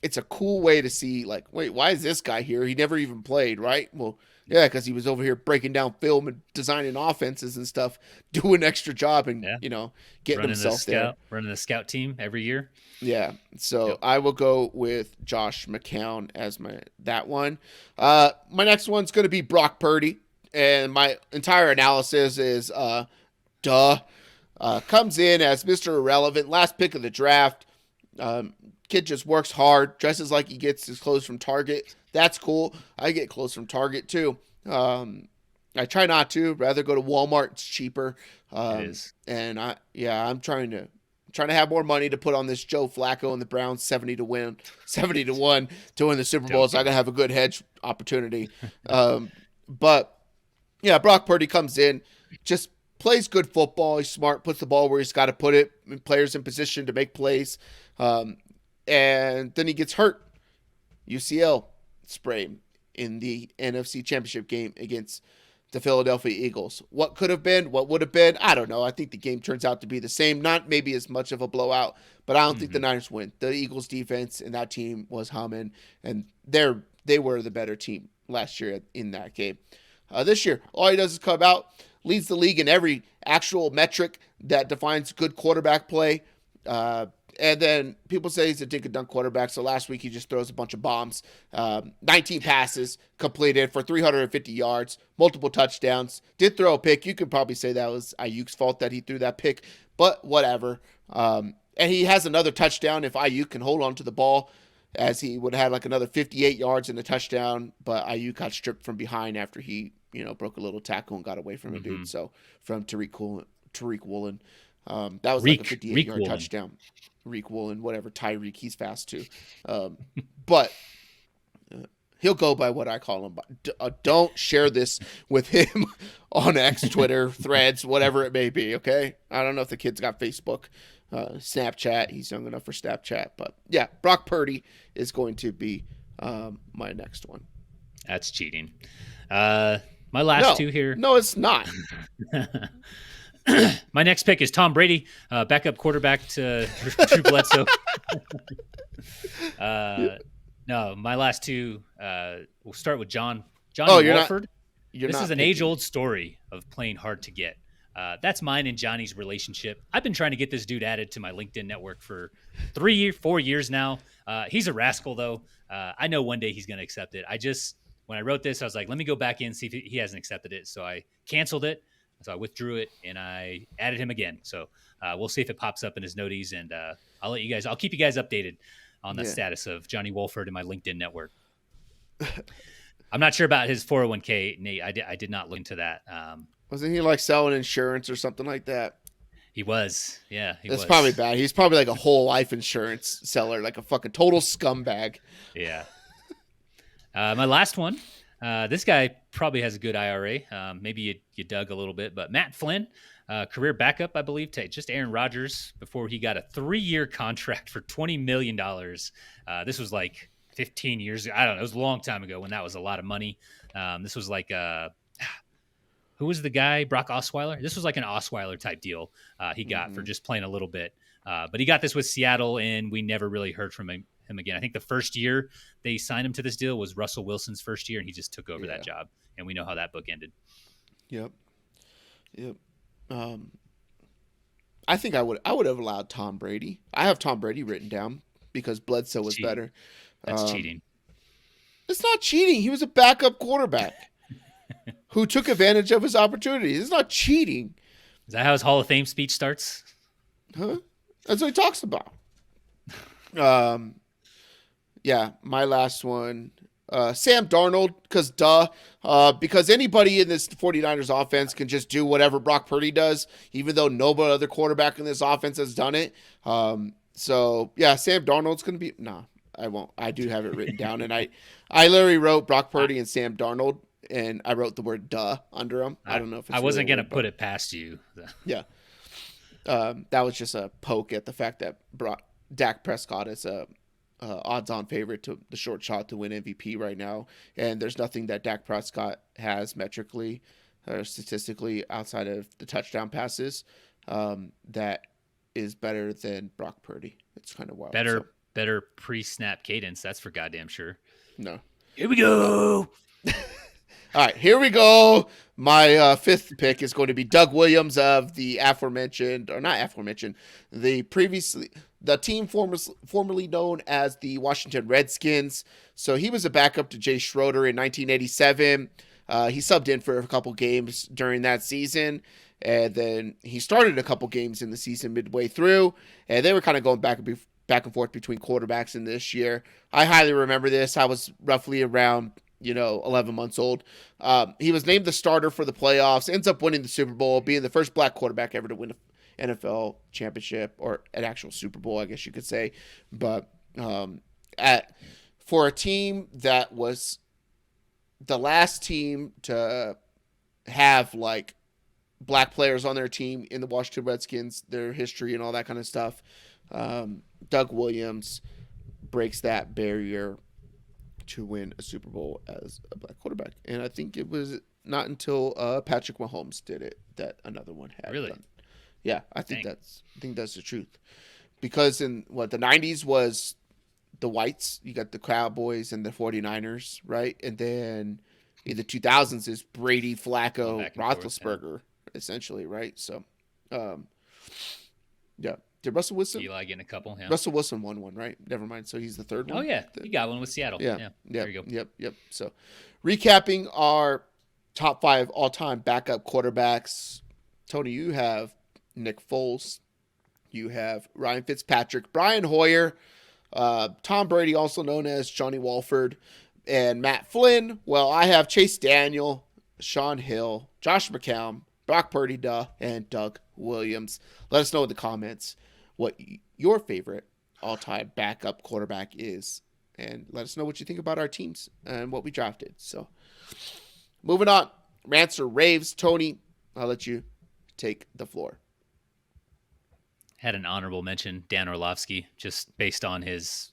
It's a cool way to see, like, wait, why is this guy here? He never even played, right? Well, yeah, because he was over here breaking down film and designing offenses and stuff, doing an extra job and, getting running himself there. Running the scout team every year. Yeah, so I will go with Josh McCown as that one. My next one's going to be Brock Purdy, and my entire analysis is comes in as Mr. Irrelevant, last pick of the draft. Kid just works hard, dresses like he gets his clothes from Target. That's cool. I get clothes from Target too. I try not to, rather go to Walmart. It's cheaper. It is. And I'm trying to have more money to put on this Joe Flacco and the Browns 70 to 1 to win the Super Bowl. So I gotta have a good hedge opportunity. But yeah, Brock Purdy comes in, just plays good football. He's smart, puts the ball where he's got to put it, players in position to make plays. And then he gets hurt. UCL sprain in the NFC Championship game against the Philadelphia Eagles. What could have been, what would have been, I don't know. I think the game turns out to be the same. Not maybe as much of a blowout, but I don't think the Niners win. The Eagles defense and that team was humming, and they were the better team last year in that game. This year, all he does is come out, leads the league in every actual metric that defines good quarterback play. And then people say he's a dink-and-dunk quarterback, so last week he just throws a bunch of bombs. 19 passes completed for 350 yards, multiple touchdowns. Did throw a pick. You could probably say that was Ayuk's fault that he threw that pick, but whatever. And he has another touchdown if Ayuk can hold on to the ball, as he would have had like another 58 yards in the touchdown, but Ayuk got stripped from behind after he, broke a little tackle and got away from a dude. So from Tariq Woolen. That was like a 58-yard touchdown. Reek Woolen, whatever, Tyreek, he's fast too. But he'll go by what I call him. Don't share this with him on X, Twitter, Threads, whatever it may be, okay? I don't know if the kid's got Facebook, Snapchat. He's young enough for Snapchat. But, yeah, Brock Purdy is going to be my next one. That's cheating. My last two here. No, it's not. My next pick is Tom Brady, backup quarterback to Drew Bledsoe. No, my last two, we'll start with Johnny Wolford. This is an age-old story of playing hard to get. That's mine and Johnny's relationship. I've been trying to get this dude added to my LinkedIn network for 4 years now. He's a rascal, though. I know one day he's going to accept it. When I wrote this, I was like, let me go back in, see if he hasn't accepted it. So I canceled it. So I withdrew it and I added him again. So we'll see if it pops up in his noties, and I'll keep you guys updated on the status of Johnny Wolford in my LinkedIn network. I'm not sure about his 401k, Nate. I did not look into that. Wasn't he like selling insurance or something like that? He was. Yeah. That's probably bad. He's probably like a whole life insurance seller, like a fucking total scumbag. Yeah. My last one. This guy probably has a good IRA. Maybe you dug a little bit, but Matt Flynn, career backup, I believe, to just Aaron Rodgers before he got a 3-year contract for $20 million. This was like 15 years ago. I don't know. It was a long time ago when that was a lot of money. This was like, who was the guy? Brock Osweiler? This was like an Osweiler type deal he got for just playing a little bit. But he got this with Seattle, and we never really heard from him again. I think the first year they signed him to this deal was Russell Wilson's first year, and he just took over that job. And we know how that book ended. Yep. I think I would have allowed Tom Brady. I have Tom Brady written down because Bledsoe was better. That's cheating. It's not cheating. He was a backup quarterback who took advantage of his opportunities. It's not cheating. Is that how his Hall of Fame speech starts? Huh? That's what he talks about. Yeah, my last one. Sam Darnold, because anybody in this 49ers offense can just do whatever Brock Purdy does, even though no other quarterback in this offense has done it. So, yeah, Sam Darnold's going to be – nah, I won't. I do have it written down, and I literally wrote Brock Purdy and Sam Darnold, and I wrote the word duh under them. I don't know if it's I wasn't going to put it past you. Yeah. That was just a poke at the fact that Dak Prescott is a odds-on favorite to the short shot to win MVP right now, and there's nothing that Dak Prescott has metrically or statistically outside of the touchdown passes that is better than Brock Purdy. It's kind of wild. Better pre-snap cadence. That's for goddamn sure. No. Here we go. All right, here we go. My fifth pick is going to be Doug Williams of the the team formerly known as the Washington Redskins. So he was a backup to Jay Schroeder in 1987. He subbed in for a couple games during that season, and then he started a couple games in the season midway through, and they were kind of going back and forth between quarterbacks in this year. I highly remember this. I was roughly around 11 months old. He was named the starter for the playoffs, ends up winning the Super Bowl, being the first black quarterback ever to win an NFL championship, or an actual Super Bowl, I guess you could say. But for a team that was the last team to have like black players on their team in the Washington Redskins, their history and all that kind of stuff, Doug Williams breaks that barrier to win a Super Bowl as a black quarterback. And I think it was not until Patrick Mahomes did it that another one had done. Yeah, I think that's the truth. Because in the 90s was the whites, you got the Cowboys and the 49ers, right? And then in the 2000s is Brady, Flacco, Roethlisberger, essentially, right? So, yeah. Did Russell Wilson? Eli getting a couple, yeah. Russell Wilson won one, right? Never mind. So he's the third one? Oh, yeah. He got one with Seattle. Yeah. There you go. Yep. So recapping our top 5 all-time backup quarterbacks. Tony, you have Nick Foles. You have Ryan Fitzpatrick, Brian Hoyer, Tom Brady, also known as Johnny Walford, and Matt Flynn. Well, I have Chase Daniel, Sean Hill, Josh McCown, Brock Purdy, and Doug Williams. Let us know in the comments what your favorite all-time backup quarterback is, and let us know what you think about our teams and what we drafted. So, moving on, rants or raves. Tony, I'll let you take the floor. Had an honorable mention, Dan Orlovsky, just based on his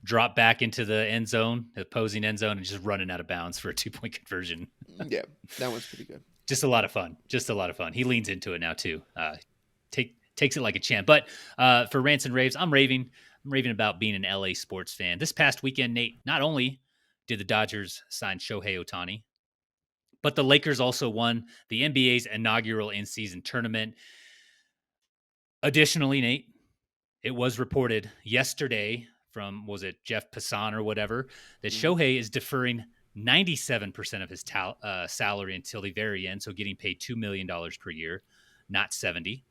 drop back into the end zone, the opposing end zone, and just running out of bounds for a 2-point conversion. Yeah, that one's pretty good. Just a lot of fun. He leans into it now too. Takes it like a champ. But for rants and raves, I'm raving about being an LA sports fan. This past weekend, Nate, not only did the Dodgers sign Shohei Ohtani, but the Lakers also won the NBA's inaugural in-season tournament. Additionally, Nate, it was reported yesterday from, was it Jeff Passan or whatever, that Shohei is deferring 97% of his salary until the very end, so getting paid $2 million per year, not 70.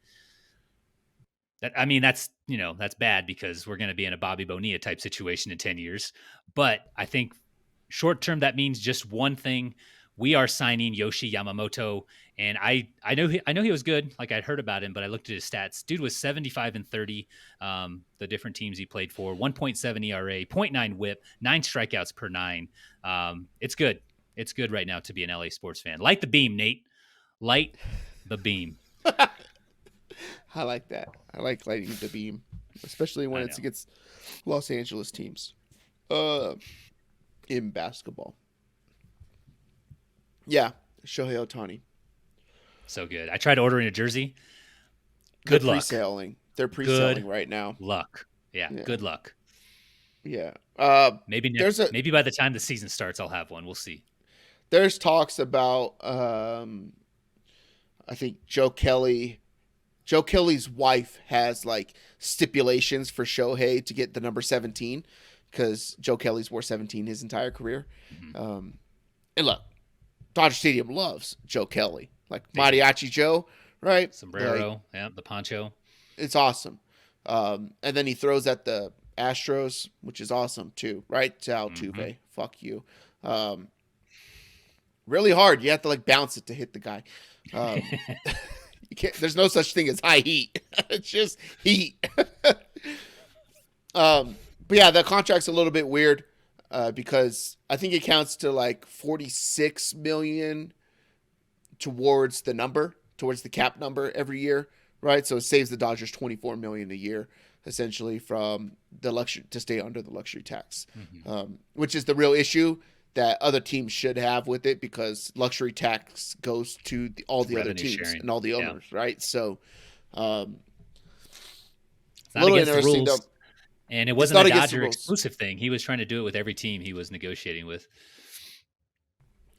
That's bad because we're going to be in a Bobby Bonilla type situation in 10 years. But I think short term, that means just one thing. We are signing Yoshi Yamamoto, and I know he was good. Like, I'd heard about him, but I looked at his stats. Dude was 75-30. The different teams he played for, 1.7 ERA, 0.9 WHIP, 9 strikeouts per 9. It's good. It's good right now to be an LA sports fan. Light the beam, Nate. Light the beam. I like that. I like lighting the beam, especially when it's against Los Angeles teams in basketball. Yeah, Shohei Ohtani. So good. I tried ordering a jersey. Good luck. Pre-selling. They're pre-selling Good right now. luck. Yeah, Yeah. good luck. Yeah. Maybe by the time the season starts, I'll have one. We'll see. There's talks about I think Joe Kelly's wife has like stipulations for Shohei to get the number 17 because Joe Kelly's wore 17 his entire career. Mm-hmm. And look, Dodger Stadium loves Joe Kelly, like Mariachi Joe, right? Sombrero, the poncho. It's awesome. And then he throws at the Astros, which is awesome too, right? To Altuve, fuck you. Really hard. You have to like bounce it to hit the guy. You can't. There's no such thing as high heat. It's just heat. But yeah, the contract's a little bit weird because I think it counts to like 46 million towards the cap number every year, right? So it saves the Dodgers 24 million a year essentially from the luxury to stay under the luxury tax, which is the real issue that other teams should have with it because luxury tax goes to all the other teams sharing. And all the owners, right? So, it's not against the rules, though. And it wasn't a Dodger exclusive thing. He was trying to do it with every team he was negotiating with.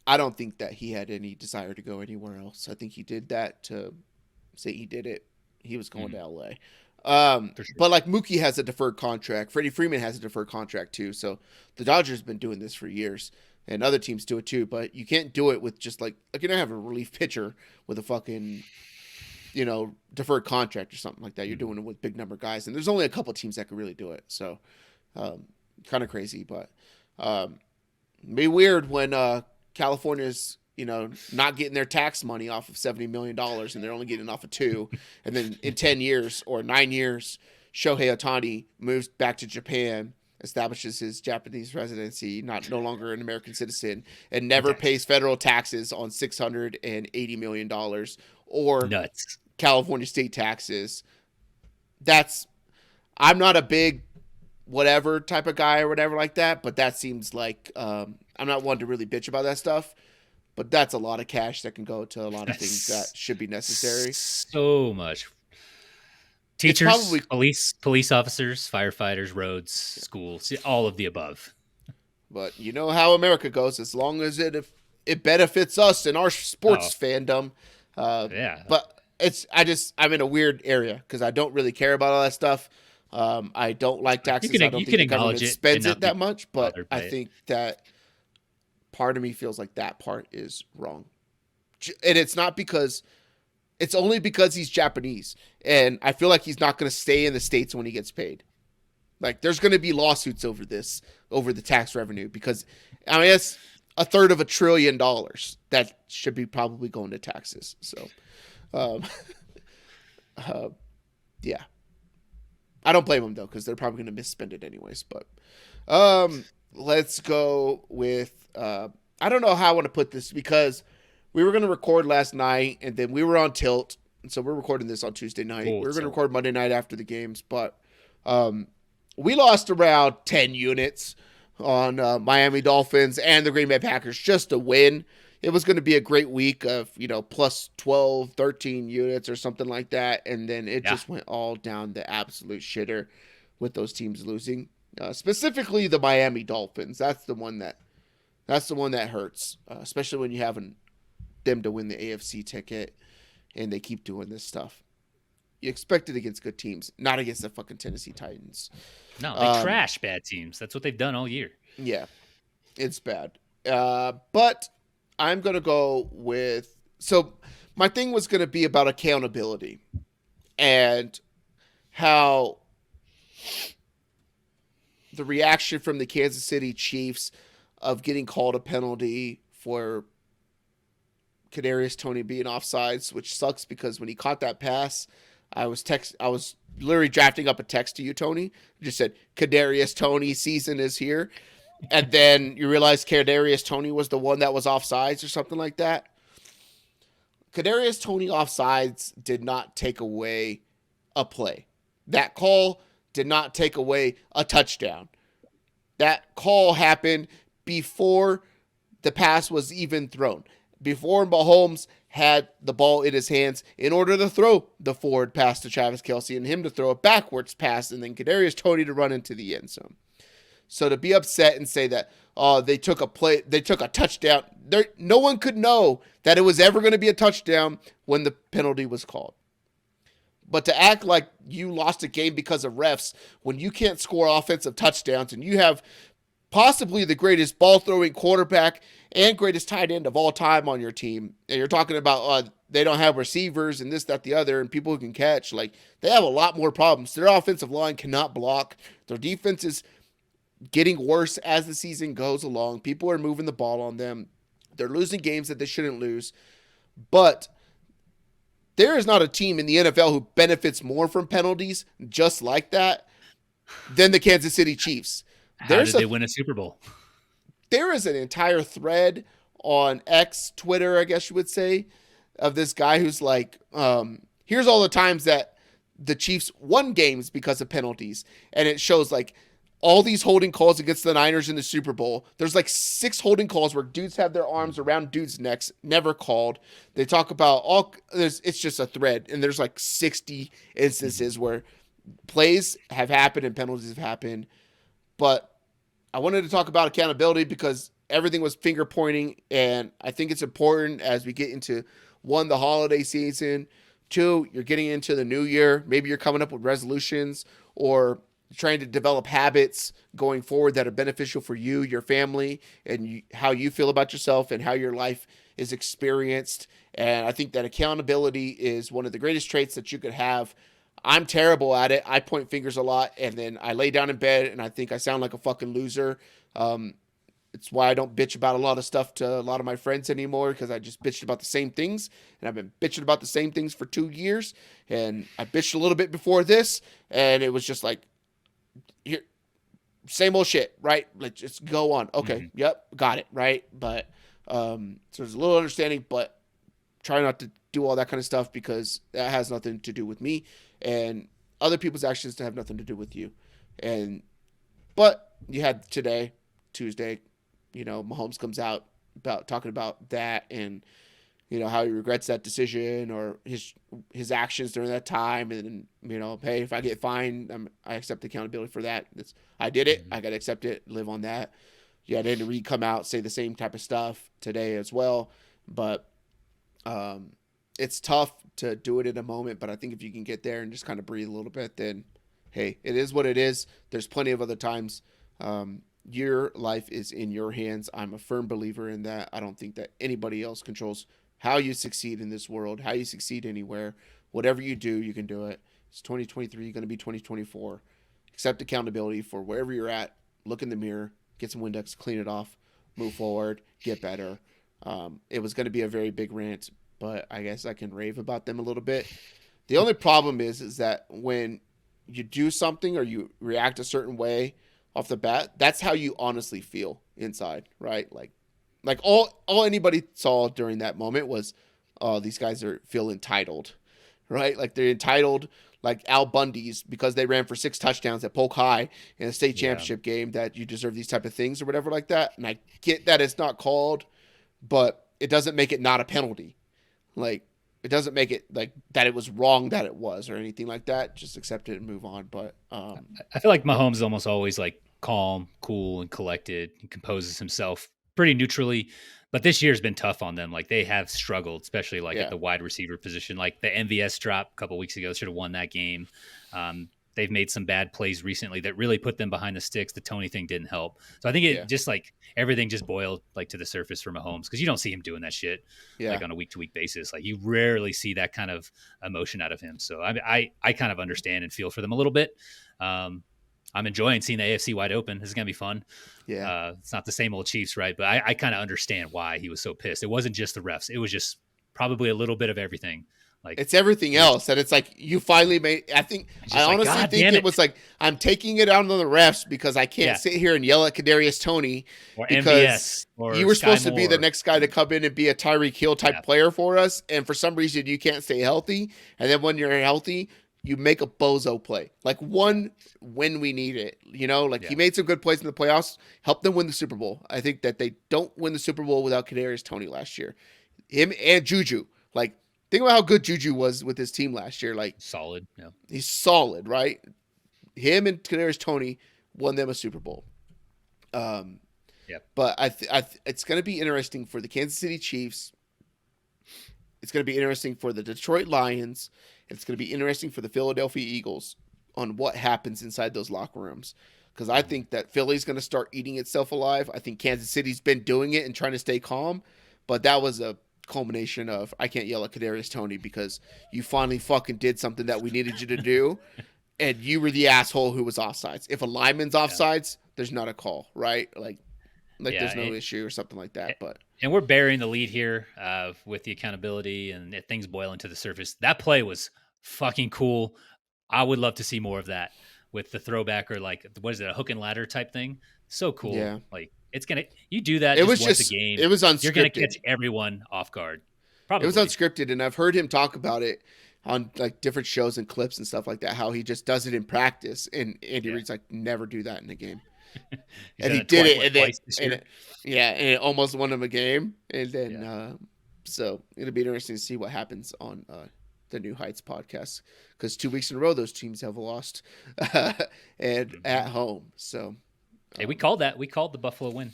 I don't think that he had any desire to go anywhere else. I think he did that to say he did it. He was going to LA. Sure. But like Mookie has a deferred contract. Freddie Freeman has a deferred contract too. So the Dodgers have been doing this for years and other teams do it too, but you can't do it with just like you're going to have a relief pitcher with a fucking, deferred contract or something like that. You're doing it with big number guys. And there's only a couple teams that can really do it. So, kind of crazy, but, be weird when, California's, not getting their tax money off of $70 million and they're only getting off of $2 million. And then in 10 years or 9 years, Shohei Ohtani moves back to Japan, establishes his Japanese residency, no longer an American citizen, and never pays federal taxes on $680 million or nuts California state taxes. I'm not a big whatever type of guy or whatever like that, but that seems like I'm not one to really bitch about that stuff. But that's a lot of cash that can go to a lot of things that should be necessary. So much. Teachers, police officers, firefighters, roads, schools, all of the above. But you know how America goes. As long as it benefits us in our sports fandom. Yeah. But I'm in a weird area because I don't really care about all that stuff. I don't like taxes. I don't think the government spends it that much. But I think that part of me feels like that part is wrong. And it's only because he's Japanese. And I feel like he's not going to stay in the States when he gets paid. Like there's going to be lawsuits over the tax revenue because it's $1/3 trillion that should be probably going to taxes. So, yeah, I don't blame them though, because they're probably going to misspend it anyways, but, let's go with, I don't know how I want to put this because we were going to record last night and then we were on tilt. And so we're recording this on Tuesday night. We're going to record Monday night after the games, but we lost around 10 units on Miami Dolphins and the Green Bay Packers just to win. It was going to be a great week of, plus 12, 13 units or something like that. And then it just went all down the absolute shitter with those teams losing. Specifically the Miami Dolphins. That's the one that hurts, especially when you have them to win the AFC ticket and they keep doing this stuff. You expect it against good teams, not against the fucking Tennessee Titans. No, they trash bad teams. That's what they've done all year. Yeah, it's bad. But I'm going to go with... So my thing was going to be about accountability and how the reaction from the Kansas City Chiefs of getting called a penalty for Kadarius Toney being offsides, which sucks because when he caught that pass, I was literally drafting up a text to you, Tony. I just said, Kadarius Toney season is here. And then you realize Kadarius Toney was the one that was offsides or something like that. Kadarius Toney offsides did not take away a play. That call did not take away a touchdown. That call happened before the pass was even thrown. before Mahomes had the ball in his hands in order to throw the forward pass to Travis Kelce and him to throw a backwards pass and then Kadarius Toney to run into the end zone. So to be upset and say that they took a touchdown, no one could know that it was ever going to be a touchdown when the penalty was called. But to act like you lost a game because of refs when you can't score offensive touchdowns and you have possibly the greatest ball-throwing quarterback and greatest tight end of all time on your team, and you're talking about they don't have receivers and this, that, the other, and people who can catch, like, they have a lot more problems. Their offensive line cannot block. Their defense is getting worse as the season goes along. People are moving the ball on them. They're losing games that they shouldn't lose. But there is not a team in the NFL who benefits more from penalties just like that than the Kansas City Chiefs. How did they win a Super Bowl? There is an entire thread on X, Twitter, I guess you would say, of this guy who's like, here's all the times that the Chiefs won games because of penalties. And it shows like all these holding calls against the Niners in the Super Bowl. There's like 6 holding calls where dudes have their arms around dudes' necks, never called. They talk about it's just a thread. And there's like 60 instances where plays have happened and penalties have happened. But I wanted to talk about accountability because everything was finger pointing. And I think it's important as we get into, 1, the holiday season, 2, you're getting into the new year. Maybe you're coming up with resolutions or trying to develop habits going forward that are beneficial for you, your family, and how you feel about yourself and how your life is experienced. And I think that accountability is one of the greatest traits that you could have. I'm terrible at it. I point fingers a lot, and then I lay down in bed, and I think I sound like a fucking loser. It's why I don't bitch about a lot of stuff to a lot of my friends anymore, because I just bitched about the same things, and I've been bitching about the same things for 2 years, and I bitched a little bit before this, and it was just like, here, same old shit, right? Let's just go on. Okay, Yep, got it, right? But so there's a little understanding, but try not to do all that kind of stuff because that has nothing to do with me, and other people's actions to have nothing to do with you. But you had today, Tuesday, Mahomes comes out about talking about that and how he regrets that decision or his actions during that time, and hey, if I get fined, I accept accountability for that. I did it. I got to accept it. Live on that. Yeah, Andy Reid come out, say the same type of stuff today as well, but it's tough to do it in a moment. But I think if you can get there and just kind of breathe a little bit, then hey, it is what it is. There's plenty of other times. Your life is in your hands. I'm a firm believer in that. I don't think that anybody else controls how you succeed in this world, how you succeed anywhere. Whatever you do, you can do it. It's 2023, going to be 2024. Accept accountability for wherever you're at. Look in the mirror, get some Windex, clean it off, move forward, get better. It was going to be a very big rant, but I guess I can rave about them a little bit. The only problem is that when you do something or you react a certain way off the bat, that's how you honestly feel inside, right? Like all anybody saw during that moment was, oh, these guys feel entitled, right? Like they're entitled, like Al Bundy's, because they ran for 6 touchdowns at Polk High in a state championship game, that you deserve these type of things or whatever like that. And I get that it's not called, but it doesn't make it not a penalty. Like, it doesn't make it like that it was wrong that it was or anything like that. Just accept it and move on. But I feel like Mahomes is almost always like calm, cool, and collected. He composes himself pretty neutrally. But this year's been tough on them. Like, they have struggled, especially at the wide receiver position. Like the MVS drop a couple weeks ago should have won that game. They've made some bad plays recently that really put them behind the sticks. The Tony thing didn't help. So I think it just like everything just boiled like to the surface for Mahomes, because you don't see him doing that shit like on a week-to-week basis. Like, you rarely see that kind of emotion out of him. So I kind of understand and feel for them a little bit. I'm enjoying seeing the AFC wide open. This is going to be fun. Yeah. It's not the same old Chiefs, right? But I kind of understand why he was so pissed. It wasn't just the refs. It was just probably a little bit of everything. Like, it's everything else that it's like you finally made. I honestly think it was like, I'm taking it out on the refs because I can't sit here and yell at Kadarius Toney or because MVS or you were Sky supposed to Moore. be the next guy to come in and be a Tyreek Hill type player for us, and for some reason you can't stay healthy. And then when you're healthy, you make a bozo play, like one when we need it. He made some good plays in the playoffs, helped them win the Super Bowl. I think that they don't win the Super Bowl without Kadarius Toney last year. him and Juju. Like, think about how good Juju was with his team last year. Like, Solid. Yeah. he's solid, right? Him and Kadarius Toney won them a Super Bowl. Yeah. But it's going to be interesting for the Kansas City Chiefs. It's going to be interesting for the Detroit Lions. It's going to be interesting for the Philadelphia Eagles on what happens inside those locker rooms. Because I think that Philly's going to start eating itself alive. I think Kansas City's been doing it and trying to stay calm. But that was a culmination of, I can't yell at Kadarius Toney because you finally fucking did something that we needed you to do. And you were the asshole who was offsides. If a lineman's offsides, there's not a call, right? Like there's no issue or something like that. But we're burying the lead here with the accountability and things boiling to the surface. That play was fucking cool. I would love to see more of that with the throwback or like, what is it, a hook and ladder type thing? So cool. Yeah. Like you do that. It was once just a game. It was unscripted. You're going to catch everyone off guard. Probably. It was unscripted, and I've heard him talk about it on like different shows and clips and stuff like that, how he just does it in practice. And Andy Reid's like, never do that in a game. And he did it, and it almost won him a game. And then, so it'll be interesting to see what happens on the New Heights podcast, because 2 weeks in a row those teams have lost and at home. So, hey, we called that. We called the Buffalo win.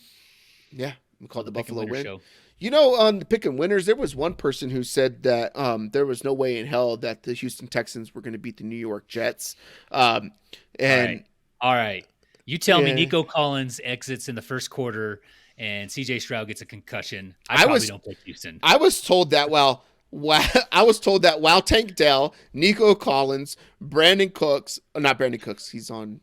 Yeah, we called the Buffalo win. Show. You know, on the Picking Winners, there was one person who said that there was no way in hell that the Houston Texans were going to beat the New York Jets. And all right. You tell me Nico Collins exits in the first quarter and CJ Stroud gets a concussion. I probably don't pick Houston. I was told that Wow Tank Dell, Nico Collins, Brandon Cooks, not Brandon Cooks, he's on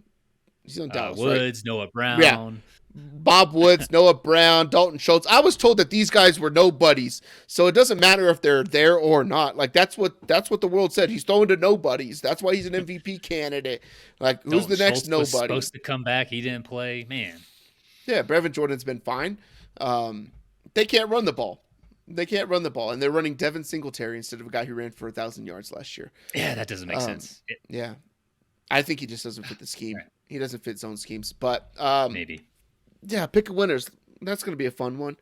Dallas, Woods, right? Noah Brown. Yeah. Bob Woods, Noah Brown, Dalton Schultz. I was told that these guys were nobodies, so it doesn't matter if they're there or not. Like that's what the world said. He's throwing to nobodies. That's why he's an MVP candidate. Like who's Dalton the next Schultz nobody? Was supposed to come back. He didn't play. Man. Yeah, Brevin Jordan's been fine. They can't run the ball. And they're running Devin Singletary instead of a guy who ran for 1,000 yards last year. Yeah, that doesn't make sense. Yeah, I think he just doesn't fit the scheme. Right. He doesn't fit zone schemes, but maybe. Yeah, pick a winners. That's going to be a fun one.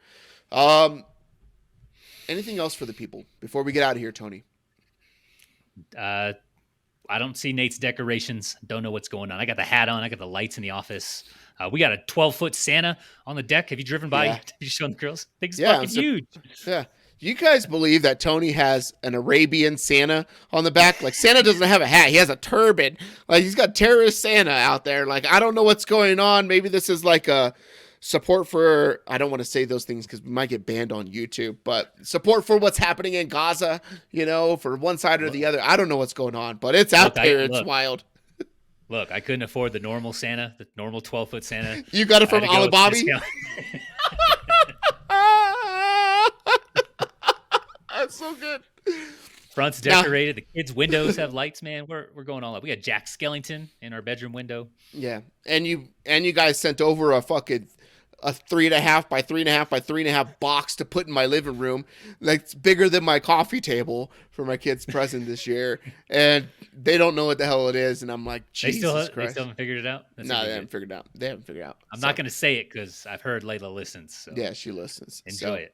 Anything else for the people before we get out of here, Tony? I don't see Nate's decorations. Don't know what's going on. I got the hat on. I got the lights in the office. We got a 12-foot Santa on the deck. Have you driven by? Yeah. Have you shown the girls? Thing's fucking huge. Yeah. You guys believe that Tony has an Arabian Santa on the back? Like, Santa doesn't have a hat. He has a turban. Like, he's got terrorist Santa out there. Like, I don't know what's going on. Maybe this is like a support for, I don't want to say those things because we might get banned on YouTube, but support for what's happening in Gaza, for one side or the other. I don't know what's going on, but it's out there. It's wild. Look, I couldn't afford the normal Santa, the normal 12-foot Santa. You got it from Alibaba? That's so good. Front's decorated. The kids' windows have lights, man. We're going all up. We got Jack Skellington in our bedroom window. Yeah. And you guys sent over a 3.5 by 3.5 by 3.5 box to put in my living room. Like, it's bigger than my coffee table for my kids' present this year. And they don't know what the hell it is. And I'm like, Jesus Christ. They still haven't figured it out? No, they haven't figured it out. I'm not going to say it because I've heard Layla listens. So. Yeah, she listens. Enjoy it.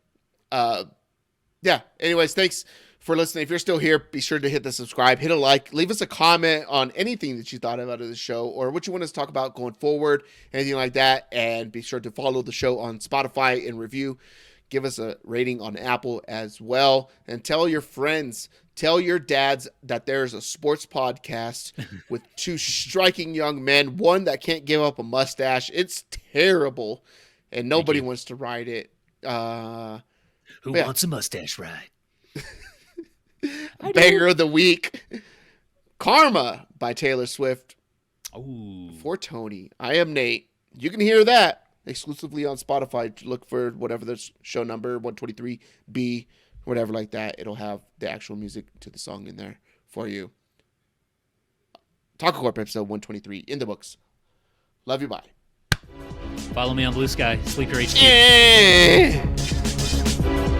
Yeah. Anyways, thanks for listening. If you're still here, be sure to hit the subscribe, hit a like, leave us a comment on anything that you thought about of the show or what you want us to talk about going forward, anything like that. And be sure to follow the show on Spotify and review. Give us a rating on Apple as well. And tell your friends, tell your dads that there's a sports podcast with two striking young men, one that can't give up a mustache. It's terrible. And nobody wants to ride it. Who wants a mustache ride? Banger of the week, Karma by Taylor Swift. Ooh. For Tony. I am Nate. You can hear that exclusively on Spotify. Look for whatever the show number, 123B, whatever like that. It'll have the actual music to the song in there for you. Taco Corp episode 123 in the books. Love you. Bye. Follow me on Blue Sky, Sleeper HQ.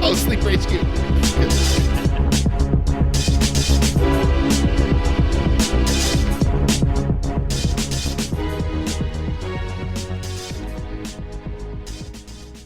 Oh, Sleeper HQ.